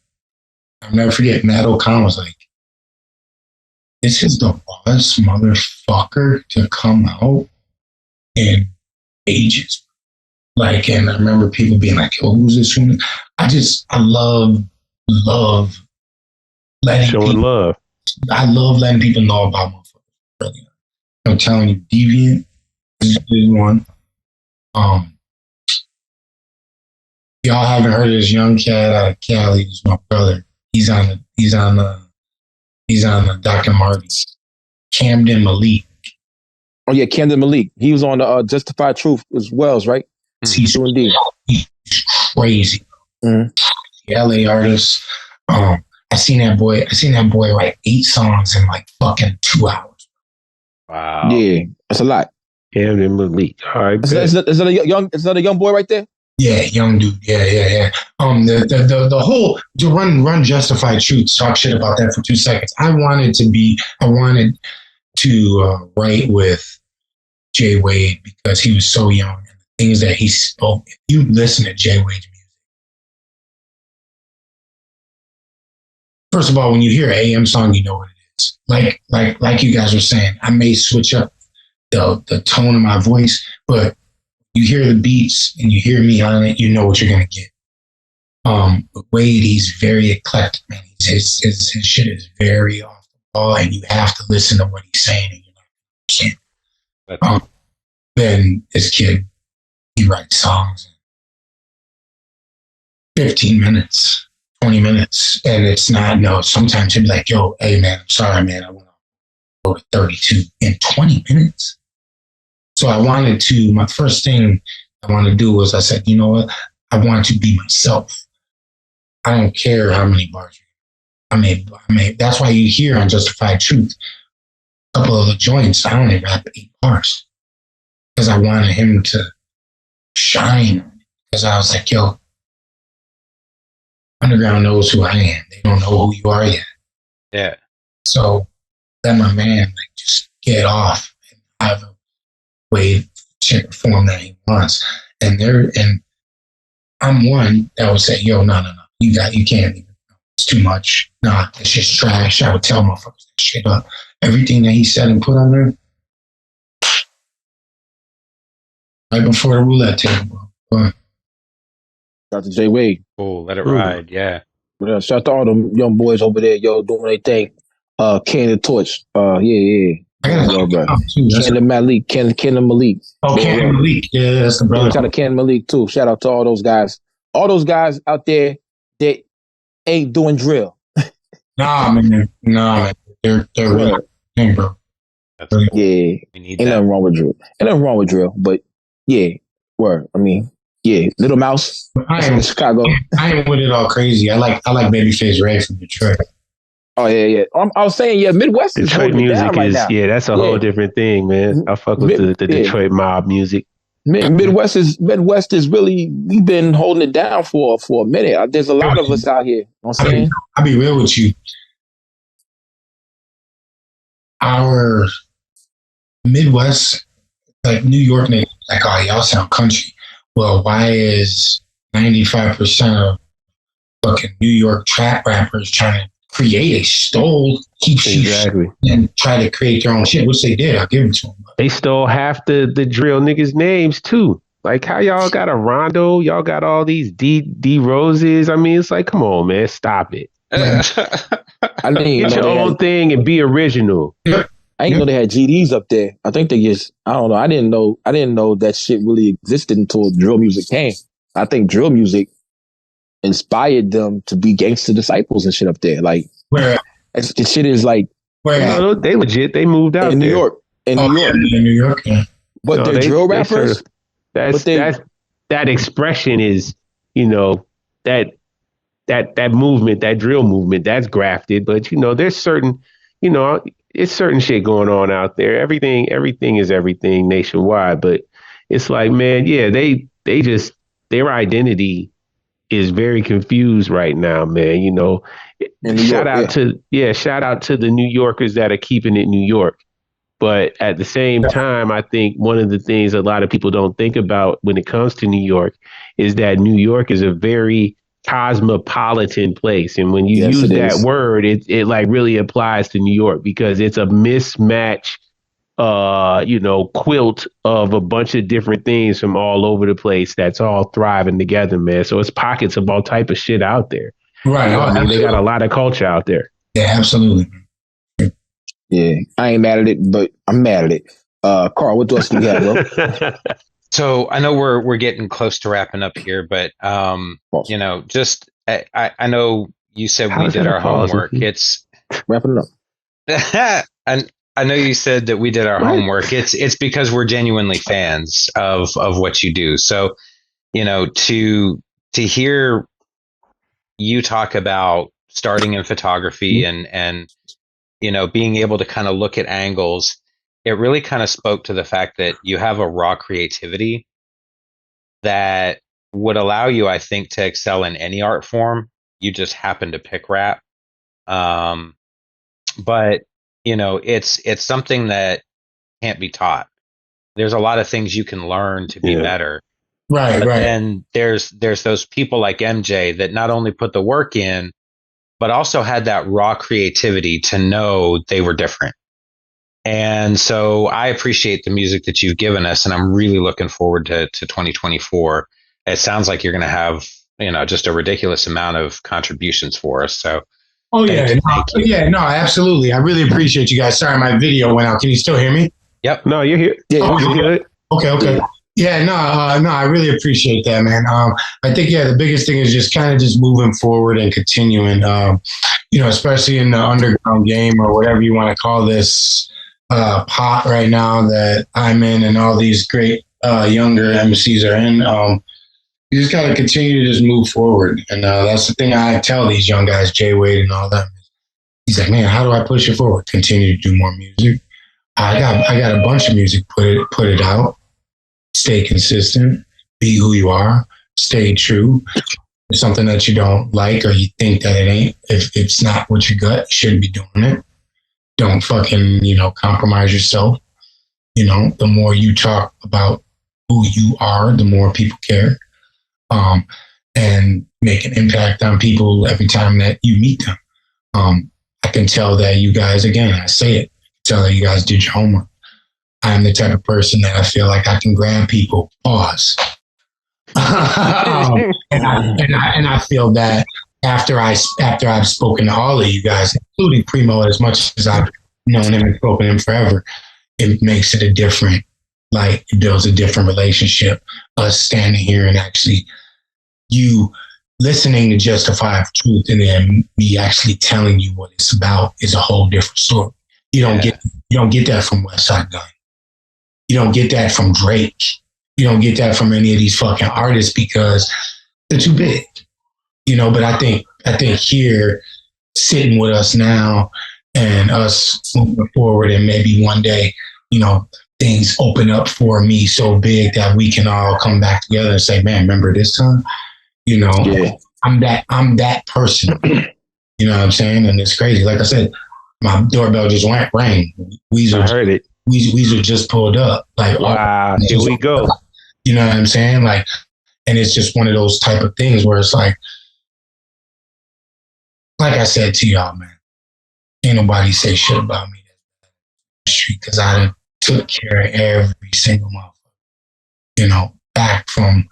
[SPEAKER 4] I'll never forget, Matt O'Connor was like, this is the rawest motherfucker to come out in ages. Like, and I remember people being like, yo, who's this one? I love letting
[SPEAKER 3] showing love.
[SPEAKER 4] I love letting people know about motherfuckers. I'm telling you, Deviant is one. Y'all haven't heard of this young cat out of Cali. He's my brother. He's on the Doc and Marty. Camden Malik.
[SPEAKER 1] Oh yeah, Camden Malik. He was on the Justified Truth as well, right?
[SPEAKER 4] He's crazy. Mm-hmm. The LA artist. I seen that boy write 8 songs in like fucking 2 hours.
[SPEAKER 2] Wow.
[SPEAKER 1] Yeah, that's a lot.
[SPEAKER 3] Camden Malik. All right.
[SPEAKER 1] Is that a young boy right there?
[SPEAKER 4] Yeah, young dude. Yeah. The whole to run Justified Truth, talk shit about that for 2 seconds. I wanted to write with Jay Wade because he was so young and the things that he spoke. If you listen to Jay Wade's music, first of all, when you hear an AM song, you know what it is. Like you guys were saying, I may switch up the tone of my voice, but you hear the beats and you hear me on it, you know what you're gonna get. But Wade, he's very eclectic, man. His shit is very off the wall, and you have to listen to what he's saying, and you can't. Then this kid, he writes songs in 15 minutes, 20 minutes, and it's not, no, sometimes he'll be like, yo, hey man, I'm sorry, man, I want to go to 32 in 20 minutes. So my first thing I wanted to do was I said, you know what? I want to be myself. I don't care how many bars. I made. That's why you hear on Justified Truth, a couple of the joints, I only rap 8 bars. Because I wanted him to shine. Because I was like, yo, Underground knows who I am. They don't know who you are yet.
[SPEAKER 2] Yeah.
[SPEAKER 4] So let my man just get off and have a way to perform that he wants. And I'm one that would say, yo, no. You can't even. It's too much. Nah, it's just trash. I would tell motherfuckers that shit up. everything that he said and put on there. Right before the roulette table, bro.
[SPEAKER 1] Shout out to Jay Wade.
[SPEAKER 2] Oh, let it ride. Yeah.
[SPEAKER 1] Shout out to all them young boys over there, yo, doing their thing. Can the Torch. Yeah.
[SPEAKER 4] I gotta
[SPEAKER 1] Cannon Malik. Cannon Malik.
[SPEAKER 4] Oh, Cannon Malik. Yeah, that's the brother.
[SPEAKER 1] Shout out to Cannon Malik too. Shout out to all those guys. All those guys out there that ain't doing drill.
[SPEAKER 4] Nah, man. They're really thing, bro.
[SPEAKER 1] Yeah. Ain't nothing wrong with drill. But yeah, word. I mean, yeah, Little Mouse. I am in Chicago.
[SPEAKER 4] I ain't with it all crazy. I like Babyface Ray from Detroit.
[SPEAKER 1] Oh yeah. I was saying, yeah, Midwest
[SPEAKER 3] Detroit music is that's a whole different thing, man. I fuck with the Detroit mob music.
[SPEAKER 1] Midwest is really, we've been holding it down for a minute. There's a lot of us out here. You know what I'm saying?
[SPEAKER 4] I'll be real with you. Our Midwest, like New York, like, oh, y'all sound country. Well, why is 95% of fucking New York trap rappers trying to create keep
[SPEAKER 3] exactly
[SPEAKER 4] and try to create their own shit, which they did. I'll give it to them.
[SPEAKER 3] They stole half the drill niggas' names too. Like how y'all got a Rondo, y'all got all these D Roses. I mean, it's like, come on, man, stop it.
[SPEAKER 1] I mean,
[SPEAKER 3] get your own thing and be original.
[SPEAKER 1] I didn't know they had GDs up there. I think they just, I don't know. I didn't know that shit really existed until drill music came. I think drill music inspired them to be gangster disciples and shit up there. Like, the shit is like,
[SPEAKER 3] they legit. They moved out
[SPEAKER 1] in New York. In
[SPEAKER 4] New York. Yeah.
[SPEAKER 1] But they're drill rappers.
[SPEAKER 3] That expression is, that movement, that drill movement, that's grafted. But there's certain, it's certain shit going on out there. Everything is everything nationwide. But it's like, man, yeah, their identity is very confused right now, man. Shout out to the New Yorkers that are keeping it New York. But at the same time, I think one of the things a lot of people don't think about when it comes to New York is that New York is a very cosmopolitan place. And when you use that word, it like really applies to New York because it's a mismatch, quilt of a bunch of different things from all over the place that's all thriving together, man. So it's pockets of all type of shit out there.
[SPEAKER 4] Right.
[SPEAKER 3] I mean, they got a lot of culture out there.
[SPEAKER 4] Yeah, absolutely.
[SPEAKER 1] Yeah, I ain't mad at it, but I'm mad at it. Carl, what else do you have, bro?
[SPEAKER 2] So I know we're getting close to wrapping up here, but just I know you said we did our homework. It's
[SPEAKER 1] wrapping it
[SPEAKER 2] up. And I know you said that we did our homework. It's because we're genuinely fans of what you do. So, to hear you talk about starting in photography and being able to kind of look at angles, it really kind of spoke to the fact that you have a raw creativity that would allow you, I think, to excel in any art form. You just happen to pick rap. But, it's something that can't be taught. There's a lot of things you can learn to be better.
[SPEAKER 4] Right.
[SPEAKER 2] And there's those people like MJ that not only put the work in, but also had that raw creativity to know they were different. And so I appreciate the music that you've given us, and I'm really looking forward to 2024. It sounds like you're going to have, just a ridiculous amount of contributions for us. So,
[SPEAKER 4] absolutely. I really appreciate you guys. Sorry, my video went out. Can you still hear me?
[SPEAKER 2] Yep.
[SPEAKER 3] No, you're here.
[SPEAKER 1] Yeah, you're good.
[SPEAKER 4] Okay. Yeah, no, I really appreciate that, man. I think, the biggest thing is just kind of just moving forward and continuing, especially in the underground game or whatever you want to call this pot right now that I'm in and all these great younger MCs are in. You just got to continue to just move forward. And that's the thing I tell these young guys, Jay Wade and all them. He's like, man, how do I push it forward? Continue to do more music. I got a bunch of music, put it out. Stay consistent, be who you are, stay true. If something that you don't like or you think that it ain't, if it's not what you got, you shouldn't be doing it. Don't fucking, compromise yourself. The more you talk about who you are, the more people care. And make an impact on people every time that you meet them. I can tell that you guys, again, I say it, tell her you guys did your homework. I'm the type of person that I feel like I can grab people, pause. And I feel that after I've spoken to all of you guys, including Primo, as much as I've known him and spoken to him forever, it makes it it builds a different relationship. Us standing here and actually you listening to Justify of Truth and then me actually telling you what it's about is a whole different story. You don't get that from Westside Gunn. You don't get that from Drake. You don't get that from any of these fucking artists because they're too big. But I think here, sitting with us now and us moving forward, and maybe one day, things open up for me so big that we can all come back together and say, man, remember this time? I'm that person. You know what I'm saying? And it's crazy. Like I said, my doorbell just rang.
[SPEAKER 3] I heard it.
[SPEAKER 4] Weezer just pulled up. Like,
[SPEAKER 3] wow, here we go.
[SPEAKER 4] You know what I'm saying? Like, and it's just one of those type of things where it's like I said to y'all, man, ain't nobody say shit about me because I done took care of every single motherfucker. Back from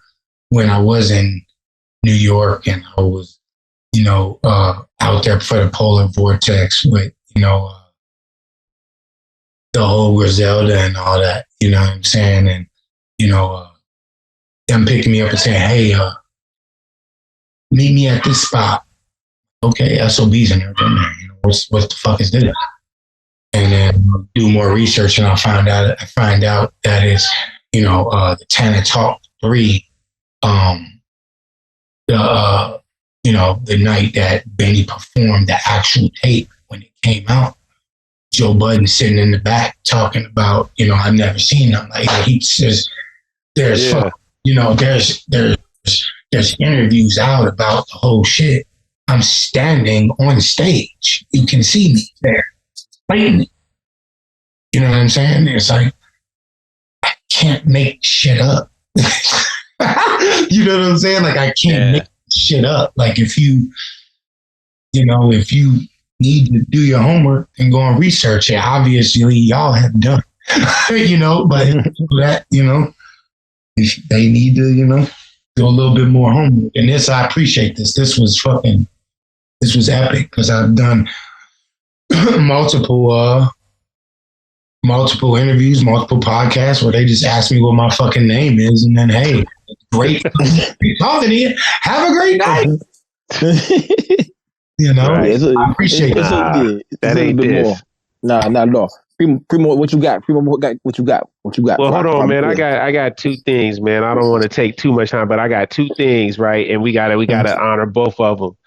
[SPEAKER 4] when I was in New York and I was, out there for the polar vortex with, the whole Griselda and all that, you know what I'm saying? And, them picking me up and saying, hey, meet me at this spot. Okay, SOB's in there. What the fuck is this? And then do more research and I find out that it's, the Tana Talk 3, the night that Benny performed the actual tape when it came out. Joe Budden sitting in the back talking about, I've never seen him. Like he says, there's interviews out about the whole shit. I'm standing on stage. You can see me there, blatantly. You know what I'm saying? It's like I can't make shit up. You know what I'm saying? Like I can't make shit up. Like if you need to do your homework and go and research it, obviously y'all have done. But that, if they need to, do a little bit more homework. And I appreciate this. This was epic because I've done multiple interviews, multiple podcasts where they just ask me what my fucking name is, and then hey, great talking to you. Have a great night.
[SPEAKER 3] Right.
[SPEAKER 4] I appreciate that.
[SPEAKER 3] That ain't this.
[SPEAKER 1] Nah, not at all. Primo, what you got? What you got?
[SPEAKER 3] Well, hold on, man. I got two things, man. I don't want to take too much time, but I got two things, right? And we gotta honor both of them.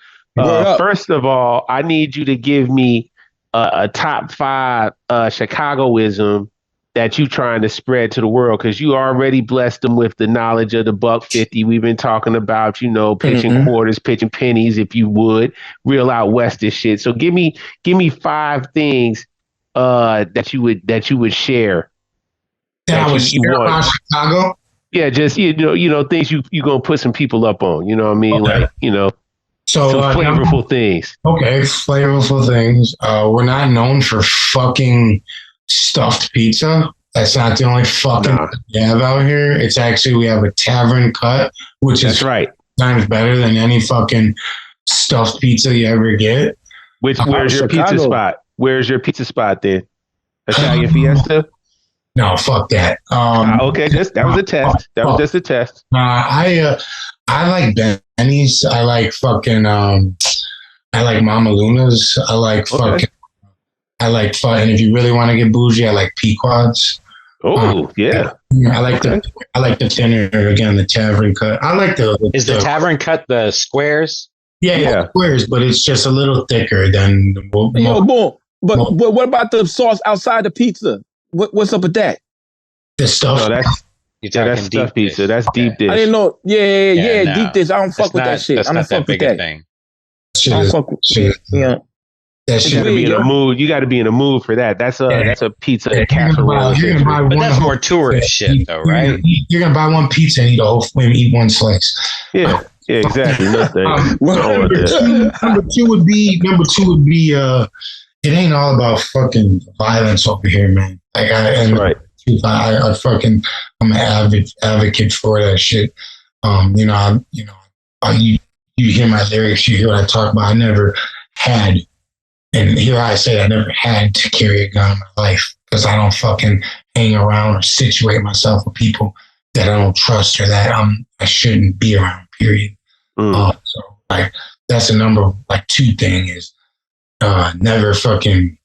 [SPEAKER 3] First of all, I need you to give me a top 5 Chicagoism that you trying to spread to the world, because you already blessed them with the knowledge of the $1.50. We've been talking about, pitching quarters, pitching pennies, if you would, real out westish shit. So give me 5 things that you would share.
[SPEAKER 4] That I would share about Chicago?
[SPEAKER 3] Yeah, just things you gonna put some people up on. You know what I mean? Okay. Like, so some flavorful things.
[SPEAKER 4] Okay, flavorful things. We're not known for fucking stuffed pizza. That's not the only fucking we have out here. It's actually, we have a tavern cut, which is right times better than any fucking stuffed pizza you ever get.
[SPEAKER 3] Where's your pizza spot? Where's your pizza spot then? Italian Fiesta?
[SPEAKER 4] No, fuck that.
[SPEAKER 3] Okay, that was a test. That was just a test.
[SPEAKER 4] I like Benny's. I like fucking I like Mama Luna's. I like fucking and if you really want to get bougie, I like Pequod's.
[SPEAKER 3] Oh, yeah.
[SPEAKER 4] I like the thinner, again, the tavern cut. I like the
[SPEAKER 2] tavern cut the squares?
[SPEAKER 4] Yeah, squares, but it's just a little thicker than
[SPEAKER 1] But what about the sauce outside the pizza? What's up with that?
[SPEAKER 4] The stuff.
[SPEAKER 3] No, that's stuffed pizza. That's deep dish.
[SPEAKER 1] I didn't know. Yeah,
[SPEAKER 2] no.
[SPEAKER 1] Deep dish. I don't fuck with that shit. I don't fuck with that
[SPEAKER 2] thing.
[SPEAKER 1] I don't fuck with shit. Yeah.
[SPEAKER 3] You gotta be in a mood. You got to be in a mood for that. That's a pizza casserole.
[SPEAKER 2] But that's more tourist shit, though, right?
[SPEAKER 4] You're gonna buy one pizza and eat one slice.
[SPEAKER 3] Yeah, exactly.
[SPEAKER 4] Number two would be it ain't all about fucking violence over here, man. Like I'm an advocate for that shit. You hear my lyrics, you hear what I talk about. I never had, and here I say I never had to carry a gun in my life because I don't fucking hang around or situate myself with people that I don't trust or that I shouldn't be around. Period. So like that's the number like 2 thing is never fucking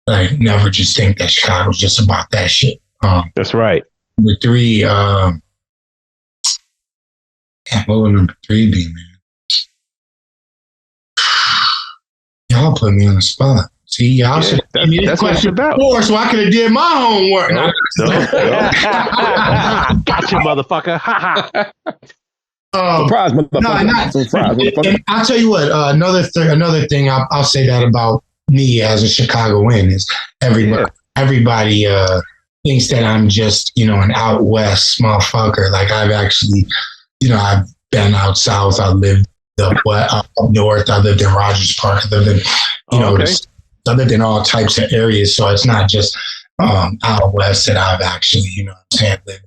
[SPEAKER 4] like never just think that Chicago's just about that shit.
[SPEAKER 3] That's right.
[SPEAKER 4] Number 3, what would number 3 be, man? Y'all put me on the spot. See, y'all should give me this question before so I could have did my homework.
[SPEAKER 3] No. Gotcha, motherfucker.
[SPEAKER 1] Surprise, motherfucker. Surprise, motherfucker.
[SPEAKER 4] And I'll tell you what, another thing I'll say that about me as a Chicagoan is everybody thinks that I'm just, an out west motherfucker. Like I've actually, I've been out south. I lived up north. I lived in Rogers Park. I lived in, I lived in all types of areas. So it's not just out west that I've actually, lived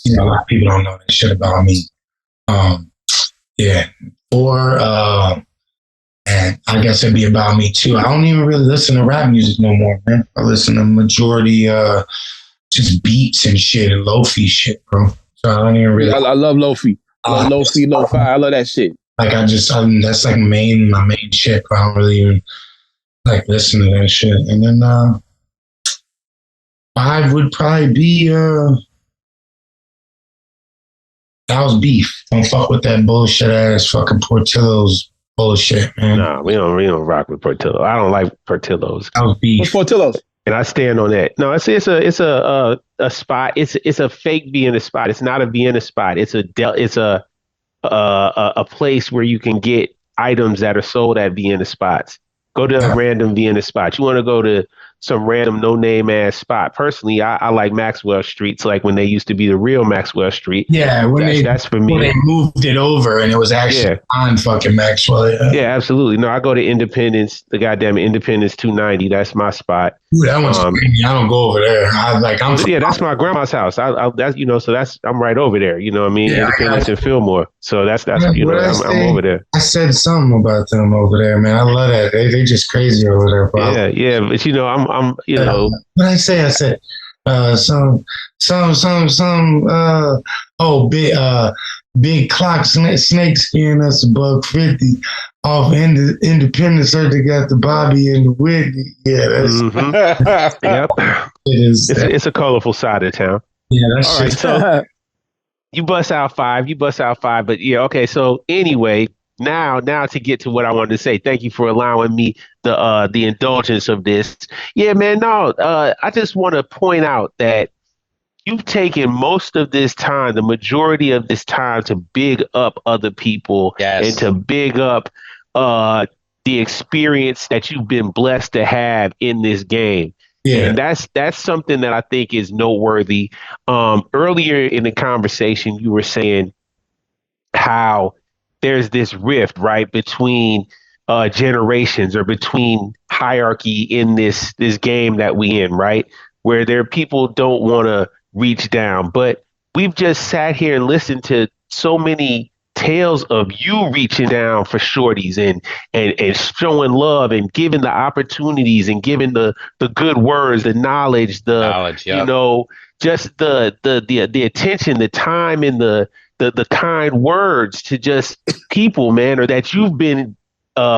[SPEAKER 4] in. A lot of people don't know that shit about me. And I guess it'd be about me too. I don't even really listen to rap music no more, man. I listen to majority just beats and shit and lo-fi shit, bro. So I don't even really.
[SPEAKER 1] I love lo-fi. Lo-fi, lo-fi. I love that shit.
[SPEAKER 4] Like that's like my main shit. But I don't really even like listen to that shit. And then 5 would probably be that was beef. Don't fuck with that bullshit ass fucking Portillo's bullshit, man.
[SPEAKER 3] Nah, we don't rock with Portillo. I don't like Portillo's.
[SPEAKER 4] That was beef.
[SPEAKER 1] What's Portillo's?
[SPEAKER 3] And I stand on that. No, it's a spot. It's a fake Vienna spot. It's not a Vienna spot. It's a place where you can get items that are sold at Vienna spots. Go to a random Vienna spot. You want to go to some random no-name ass spot. Personally, I like Maxwell Street. So like when they used to be the real Maxwell Street.
[SPEAKER 4] Yeah, that's for me. When they moved it over and it was actually on fucking Maxwell.
[SPEAKER 3] Yeah, absolutely. No, I go to Independence, the goddamn Independence 290. That's my spot.
[SPEAKER 4] Ooh, that one's crazy. I don't go over there.
[SPEAKER 3] That's my grandma's house. So I'm right over there. You know what I mean? Yeah, Independence and Fillmore. So that's I'm over there.
[SPEAKER 4] I said something about them over there, man. I love that. They just crazy over there, bro.
[SPEAKER 3] Yeah. But I'm
[SPEAKER 4] What I said big clock snake skin us $1.50 off Independence. Heard they got the Bobby and the Whitney. Yeah, that's
[SPEAKER 3] yep. It's a colorful side of town.
[SPEAKER 4] Yeah, that's
[SPEAKER 3] all right. So you bust out 5, but yeah, okay. So anyway, now to get to what I wanted to say. Thank you for allowing me the indulgence of this. Yeah, man. No, I just want to point out that you've taken most of this time, the majority of this time, to big up other people and to big up the experience that you've been blessed to have in this game. Yeah. And that's something that I think is noteworthy. Earlier in the conversation, you were saying how there's this rift, right, between generations or between hierarchy in this game that we in, right, where there are people don't want to reach down. But we've just sat here and listened to so many tales of you reaching down for shorties and showing love and giving the opportunities and giving the good words, the knowledge, just the attention, the time, and the kind words to just people, man, or that you've been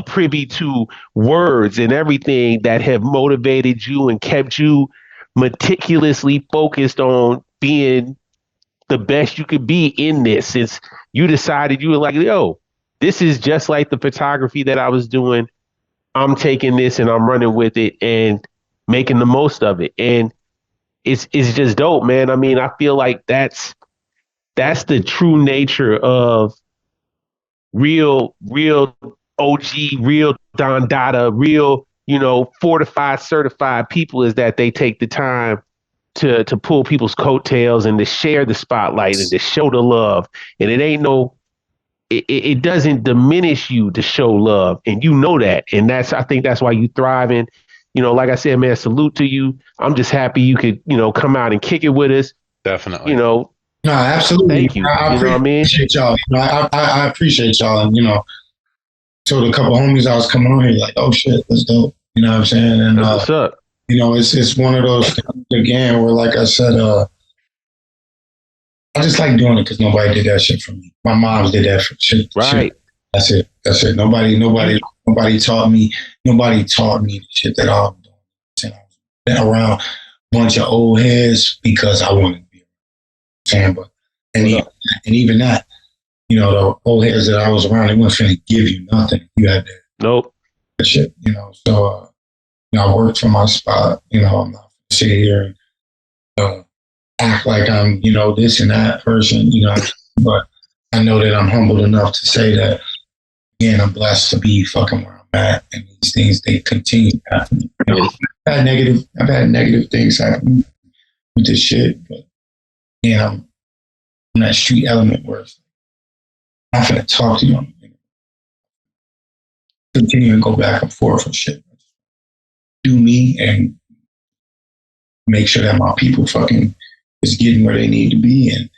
[SPEAKER 3] privy to words and everything that have motivated you and kept you meticulously focused on being the best you could be in this. Since you decided, you were like, yo, this is just like the photography that I was doing. I'm taking this and I'm running with it and making the most of it. And it's just dope, man. I mean, I feel like that's the true nature of real OG, real Don Dada, real, fortified, certified people, is that they take the time to pull people's coattails and to share the spotlight and to show the love. And it ain't no it doesn't diminish you to show love, and you know that, and I think that's why you thrive. And like I said, man, salute to you. I'm just happy you could come out and kick it with us.
[SPEAKER 2] Definitely.
[SPEAKER 4] No, absolutely.
[SPEAKER 3] Thank you.
[SPEAKER 4] I appreciate y'all. I appreciate y'all, and told a couple homies I was coming on here, like, oh shit, let's go. You know what I'm saying? And
[SPEAKER 3] what's up?
[SPEAKER 4] It's one of those things, again, where, like I said, I just like doing it because nobody did that shit for me. My mom did that for shit.
[SPEAKER 3] Right.
[SPEAKER 4] Shit. That's it. Nobody taught me. Nobody taught me the shit that I'm doing. I've been around a bunch of old heads because I wanted to be around. But and even that, the old heads that I was around, they weren't finna give you nothing. You had to.
[SPEAKER 3] Nope.
[SPEAKER 4] That shit. So I worked for my spot. I'm not gonna sit here and act like I'm, this and that person, but I know that I'm humbled enough to say that, again, I'm blessed to be fucking where I'm at, and these things, they continue to happen. I've had negative things happen with this shit, but I'm in that street element where I'm not gonna talk to you. Continue to go back and forth and shit. Do me and make sure that my people fucking is getting where they need to be. And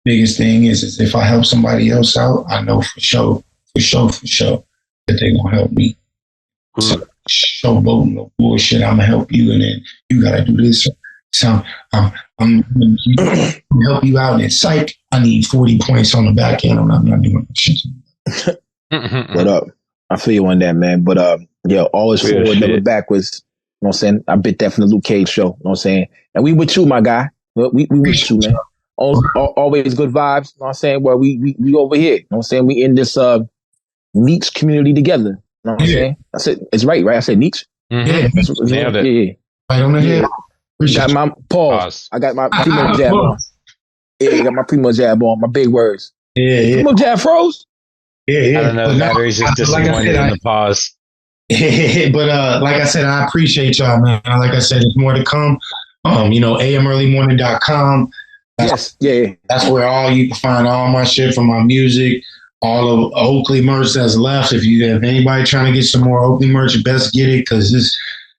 [SPEAKER 4] biggest thing is if I help somebody else out, I know for sure that they gonna help me. So showboating no bullshit, I'm gonna help you, and then you gotta do this. So I'm gonna help you out, and psych, I need 40 points on the back end. I'm not doing shit.
[SPEAKER 1] What up? I feel you on that, man. But always forward, never backwards. You know what I'm saying? I bit that from the Luke Cage show. You know what I'm saying? And we with you, my guy. We with you, man. Always good vibes. You know what I'm saying? Well, we over here. You know what I'm saying? We in this niche community together. You know what I'm saying? I said it's right? I said niche.
[SPEAKER 2] Mm-hmm. Nailed it.
[SPEAKER 4] Yeah. Right on the head.
[SPEAKER 1] Got my pause. I got my primo jab on. Yeah, I got my primo jab on. My big words.
[SPEAKER 4] Yeah.
[SPEAKER 1] Primo jab froze.
[SPEAKER 2] Yeah. I don't know. Battery's just disappointed in the pause.
[SPEAKER 4] But like I said, I appreciate y'all, man. Like I said, there's more to come. AMearlyMorning.com.
[SPEAKER 1] Yes, yeah.
[SPEAKER 4] That's where you can find all my shit from my music, all of Oakley merch that's left. If anybody trying to get some more Oakley merch, best get it, because this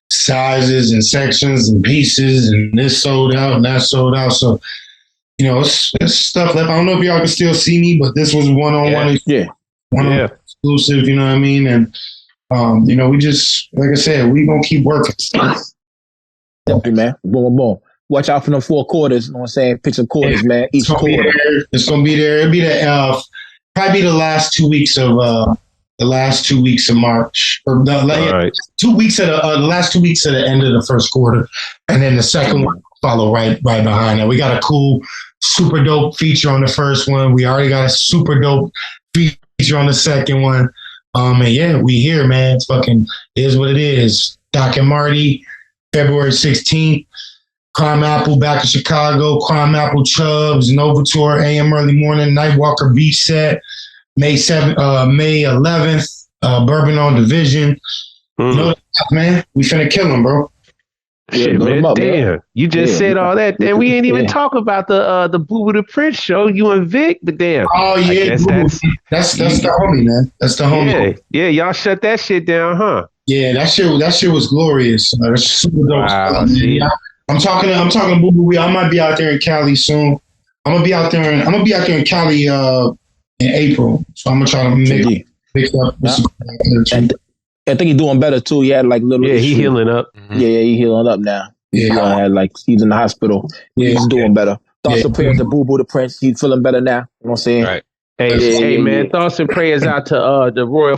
[SPEAKER 4] sizes and sections and pieces, and this sold out and that sold out. So, it's stuff left. I don't know if y'all can still see me, but this was one-on-one. One-on-one exclusive, you know what I mean? And, we just, like I said, we going to keep working.
[SPEAKER 1] Hey, man. Boom. Watch out for them 4 quarters. You know what I'm saying? Pitch some quarters, man. Each quarter.
[SPEAKER 4] It's going to be there. It'll be probably the last 2 weeks of March, or the 2 weeks of the last 2 weeks of the end of the first quarter, and then the second one follow right behind that. We got a cool, super dope feature on the first one. We already got a super dope feature on the second one. And we here, man. It's fucking is what it is. Doc and Marty, February 16th. Crime Apple back in Chicago. Crime Apple Chubbs, Nova Tour, AM Early Morning, Nightwalker Beach Set, May 11th, Bourbon on Division. Man, we finna kill them, bro.
[SPEAKER 3] Shit, man, damn. You just said all that. Then we ain't even talk about the Boo Boo the Prince show, you and Vic, but damn.
[SPEAKER 4] Oh, yeah. That's the homie, man. That's the homie.
[SPEAKER 3] Yeah, y'all shut that shit down, huh?
[SPEAKER 4] Yeah, that shit was glorious. That's super dope.
[SPEAKER 3] Wow,
[SPEAKER 4] I'm talking Boo Boo. I might be out there in Cali soon. I'm gonna be out there in Cali in April. So I'm gonna try to mix up with some.
[SPEAKER 1] And I think he's doing better too. He had like little.
[SPEAKER 3] Yeah, he's healing up.
[SPEAKER 1] Mm-hmm. Yeah, he's healing up now. Yeah, had he's in the hospital. Yeah, he's doing better. Thoughts and prayers to Boo Boo the Prince. He's feeling better now. You know what I'm saying?
[SPEAKER 2] Right.
[SPEAKER 3] Hey, man. Thoughts and prayers out to the Royal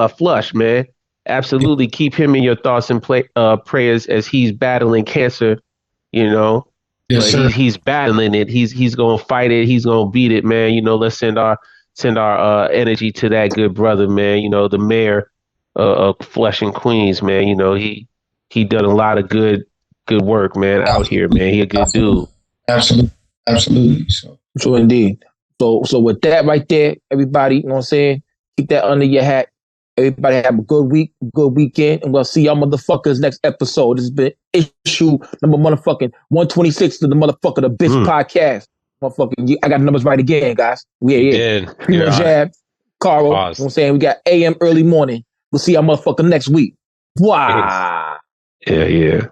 [SPEAKER 3] Flush, man. Absolutely, keep him in your thoughts and prayers as he's battling cancer.
[SPEAKER 4] Yes, sir.
[SPEAKER 3] He's battling it. He's gonna fight it. He's gonna beat it, man. Let's send our energy to that good brother, man. The mayor of Flushing, Queens, man. He done a lot of good work, man, out here, man. He a good dude.
[SPEAKER 4] Absolutely.
[SPEAKER 1] So indeed. So with that right there, everybody, you know what I'm saying? Keep that under your hat. Everybody have a good week, good weekend, and we'll see y'all motherfuckers next episode. This has been issue number motherfucking 126 of the motherfucker, the bitch podcast. Motherfucking, I got the numbers right again, guys. Yeah.
[SPEAKER 2] Primo
[SPEAKER 1] jab, Carl, you know what I'm saying? We got AM early morning. We'll see y'all motherfucker next week. Wow.
[SPEAKER 3] Yeah.